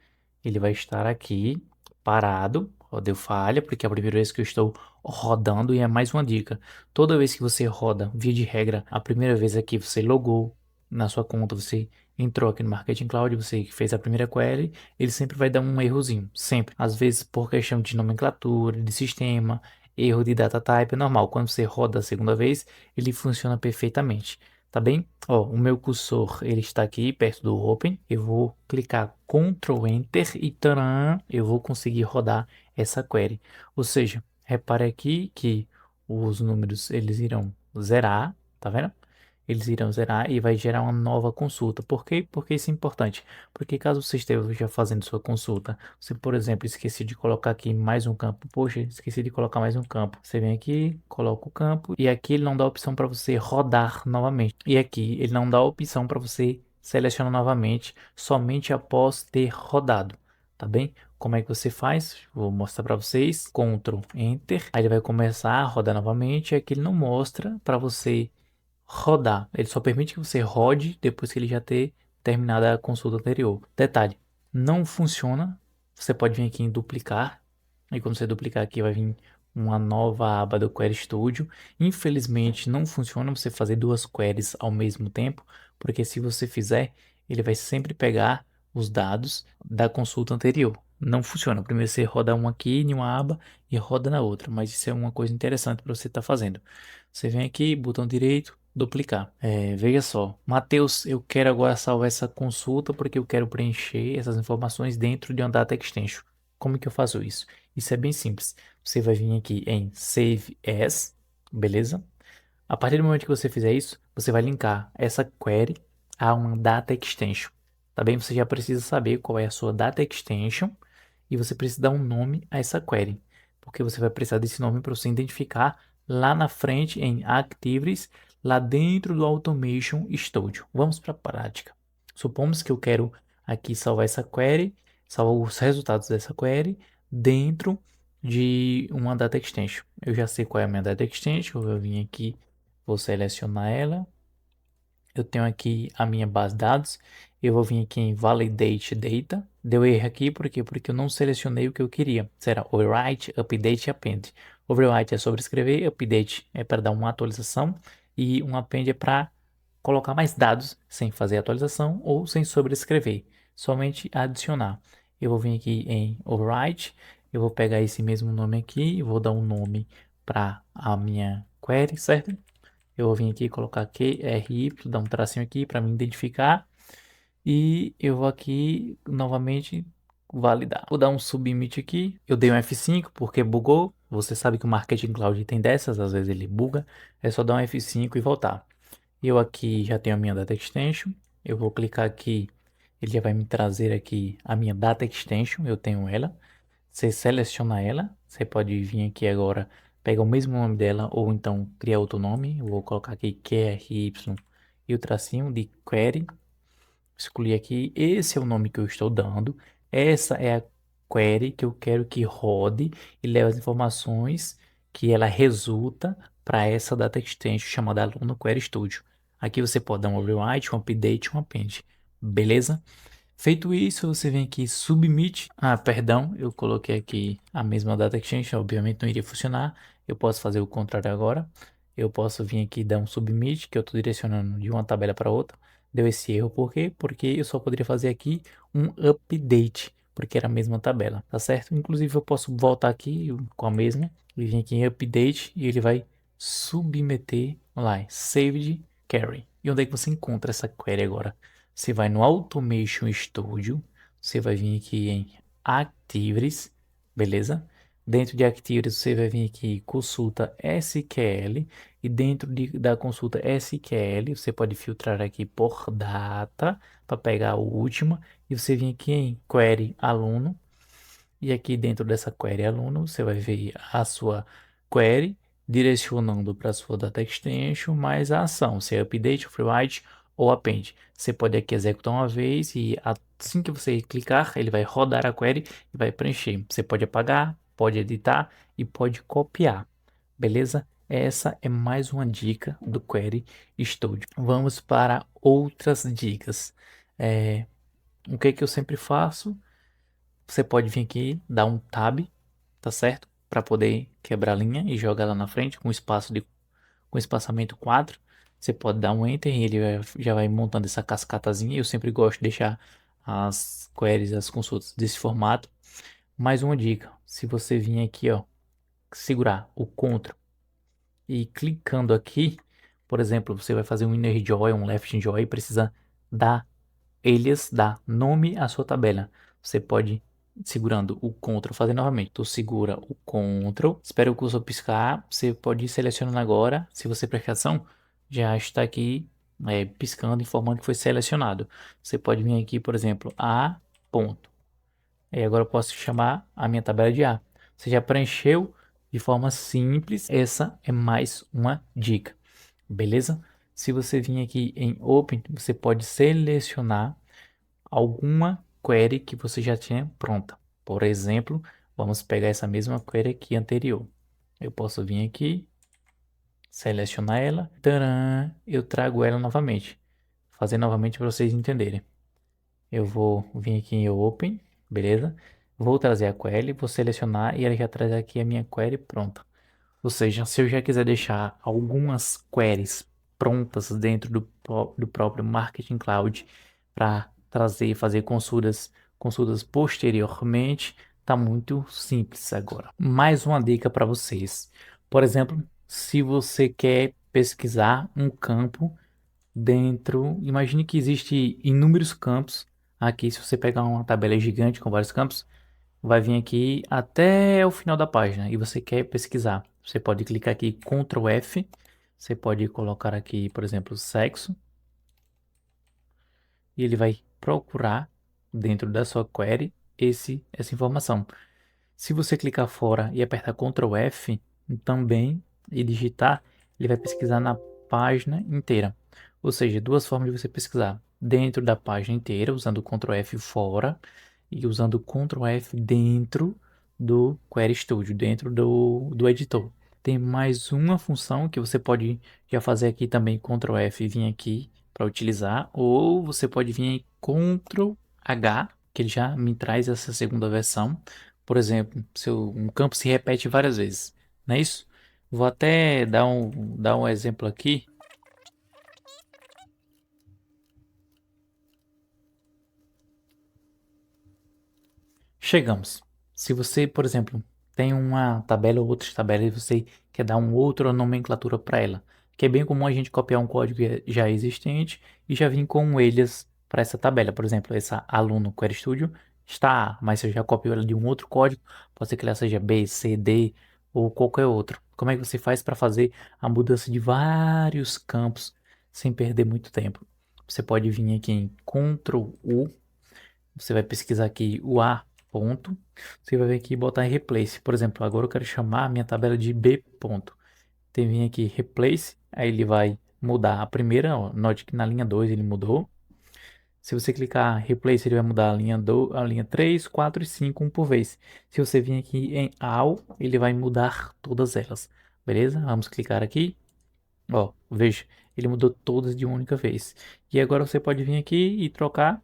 ele vai estar aqui parado. Ó, deu falha, porque é a primeira vez que eu estou rodando e é mais uma dica. Toda vez que você roda, via de regra, a primeira vez aqui você logou na sua conta, você entrou aqui no Marketing Cloud, você fez a primeira query, ele sempre vai dar um errozinho, sempre. Às vezes por questão de nomenclatura, de sistema, erro de data type é normal. Quando você roda a segunda vez, ele funciona perfeitamente, tá bem? Ó, o meu cursor, ele está aqui perto do Open. Eu vou clicar Ctrl Enter e taran, eu vou conseguir rodar essa query. Ou seja, repare aqui que os números, eles irão zerar, tá vendo? Eles irão zerar e vai gerar uma nova consulta. Por quê? Porque isso é importante. Porque caso você esteja fazendo sua consulta, você, por exemplo, esqueci de colocar aqui mais um campo. Poxa, esqueci de colocar mais um campo. Você vem aqui, coloca o campo e aqui ele não dá opção para você rodar novamente. E aqui ele não dá opção para você selecionar novamente, somente após ter rodado. Tá bem? Como é que você faz? Vou mostrar para vocês. Ctrl Enter. Aí ele vai começar a rodar novamente. E aqui ele não mostra para você rodar. Ele só permite que você rode depois que ele já ter terminado a consulta anterior. Detalhe, não funciona você pode vir aqui em duplicar, e quando você duplicar aqui vai vir uma nova aba do Query Studio. Infelizmente não funciona você fazer duas queries ao mesmo tempo, porque se você fizer, ele vai sempre pegar os dados da consulta anterior. Não funciona. Primeiro você roda um aqui em uma aba e roda na outra, mas isso é uma coisa interessante para você estar fazendo. Você vem aqui, botão direito, duplicar. Veja só, Matheus, eu quero agora salvar essa consulta porque eu quero preencher essas informações dentro de uma data extension. Como que eu faço isso? Isso é bem simples. Você vai vir aqui em Save As, beleza? A partir do momento que você fizer isso, você vai linkar essa query a uma data extension. Tá bem? Você já precisa saber qual é a sua data extension e você precisa dar um nome a essa query, porque você vai precisar desse nome para você identificar lá na frente em Activities, lá dentro do Automation Studio. Vamos para a prática. Supomos que eu quero aqui salvar essa query, salvar os resultados dessa query dentro de uma data extension. Eu já sei qual é a minha data extension, eu vim aqui, vou selecionar ela. Eu tenho aqui a minha base de dados. Eu vou vir aqui em Validate Data. Deu erro aqui, por quê? Porque eu não selecionei o que eu queria. Será Overwrite, Update e Append. Overwrite é sobre escrever, Update é para dar uma atualização e um Append é para colocar mais dados sem fazer atualização ou sem sobrescrever, somente adicionar. Eu vou vir aqui em Overwrite, eu vou pegar esse mesmo nome aqui e vou dar um nome para a minha query, certo? Eu vou vir aqui colocar QRY, dar um tracinho aqui para me identificar. E eu vou aqui novamente validar. Vou dar um submit aqui. Eu dei um F5 porque bugou. Você sabe que o Marketing Cloud tem dessas, às vezes ele buga. É só dar um F5 e voltar. Eu aqui já tenho a minha data extension. Eu vou clicar aqui. Ele já vai me trazer aqui a minha data extension. Eu tenho ela. Você seleciona ela, você pode vir aqui agora, pegar o mesmo nome dela ou então criar outro nome. Eu vou colocar aqui QRY e o tracinho de query. Escolhi aqui, esse é o nome que eu estou dando. Essa é a query que eu quero que rode e leve as informações que ela resulta para essa data extension chamada Aluno Query Studio. Aqui você pode dar um override, um update, um append. Beleza? Feito isso, você vem aqui Submit. Ah, perdão, eu coloquei aqui a mesma data extension, obviamente não iria funcionar. Eu posso fazer o contrário agora. Eu posso vir aqui dar um Submit, que eu estou direcionando de uma tabela para outra. Deu esse erro, por quê? Porque eu só poderia fazer aqui um Update, porque era a mesma tabela, tá certo? Inclusive eu posso voltar aqui com a mesma e vir aqui em Update e ele vai submeter lá, Saved Query. E onde é que você encontra essa query agora? Você vai no Automation Studio, você vai vir aqui em Activities, beleza? Dentro de Activities você vai vir aqui consulta SQL e dentro da consulta SQL você pode filtrar aqui por data para pegar a última e você vem aqui em Query Aluno e aqui dentro dessa query aluno, você vai ver a sua query direcionando para a sua data extension, mais a ação, se é update, override ou append. Você pode aqui executar uma vez e assim que você clicar, ele vai rodar a query e vai preencher. Você pode apagar, pode editar e pode copiar, beleza? Essa é mais uma dica do Query Studio. Vamos para outras dicas. O que que eu sempre faço? Você pode vir aqui, dar um tab, tá certo? Para poder quebrar a linha e jogar lá na frente com com espaçamento 4. Você pode dar um enter e ele já vai montando essa cascatazinha. Eu sempre gosto de deixar as queries, as consultas desse formato. Mais uma dica, se você vir aqui, ó, segurar o Ctrl e clicando aqui, por exemplo, você vai fazer um inner join, um left join e precisa dar alias, dar nome à sua tabela. Você pode segurando o Ctrl, fazer novamente. Tu segura o Ctrl, espera o cursor piscar, você pode ir selecionando agora. Se você prestar atenção, já está aqui piscando, informando que foi selecionado. Você pode vir aqui, por exemplo, A ponto. E agora eu posso chamar a minha tabela de A. Você já preencheu de forma simples. Essa é mais uma dica, beleza? Se você vir aqui em Open, você pode selecionar alguma query que você já tinha pronta. Por exemplo, vamos pegar essa mesma query aqui anterior. Eu posso vir aqui, selecionar ela, taran, eu trago ela novamente. Fazer novamente para vocês entenderem. Eu vou vir aqui em Open, beleza? Vou trazer a query, vou selecionar e ele já traz aqui a minha query pronta. Ou seja, se eu já quiser deixar algumas queries prontas dentro do próprio Marketing Cloud para trazer e fazer consultas posteriormente, tá muito simples agora. Mais uma dica para vocês. Por exemplo, se você quer pesquisar um campo dentro, imagine que existe inúmeros campos aqui. Se você pegar uma tabela gigante com vários campos, vai vir aqui até o final da página e você quer pesquisar. Você pode clicar aqui Ctrl F, você pode colocar aqui, por exemplo, sexo, e ele vai procurar dentro da sua query essa informação. Se você clicar fora e apertar Ctrl F também e digitar, ele vai pesquisar na página inteira. Ou seja, duas formas de você pesquisar. Dentro da página inteira, usando Ctrl F fora e usando Ctrl F dentro do Query Studio, dentro do editor. Tem mais uma função que você pode já fazer aqui também, Ctrl F e vir aqui para utilizar, ou você pode vir em Ctrl H, que ele já me traz essa segunda versão. Por exemplo, se um campo se repete várias vezes, não é isso? Vou até dar um exemplo aqui. Chegamos. Se você, por exemplo, tem uma tabela ou outras tabelas e você quer dar uma outra nomenclatura para ela, que é bem comum a gente copiar um código já existente e já vir com eles para essa tabela. Por exemplo, essa aluno Query Studio está A, mas se eu já copio ela de um outro código, pode ser que ela seja B, C, D ou qualquer outro. Como é que você faz para fazer a mudança de vários campos sem perder muito tempo? Você pode vir aqui em Ctrl U, você vai pesquisar aqui o A ponto, você vai vir aqui e botar em replace. Por exemplo, agora eu quero chamar a minha tabela de B ponto. Tem vir aqui replace, aí ele vai mudar a primeira, ó, note que na linha 2 ele mudou. Se você clicar replace, ele vai mudar a linha 3, 4 e 5, um por vez. Se você vir aqui em all, ele vai mudar todas elas. Beleza? Vamos clicar aqui. Ó, veja, ele mudou todas de uma única vez. E agora você pode vir aqui e trocar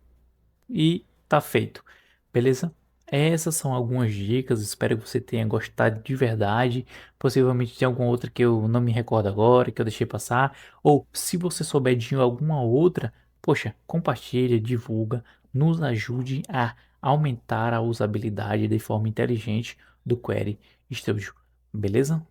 e tá feito, beleza? Essas são algumas dicas, espero que você tenha gostado de verdade. Possivelmente tem alguma outra que eu não me recordo agora, que eu deixei passar. Ou se você souber de alguma outra, poxa, compartilha, divulga, nos ajude a aumentar a usabilidade de forma inteligente do Query Studio, beleza?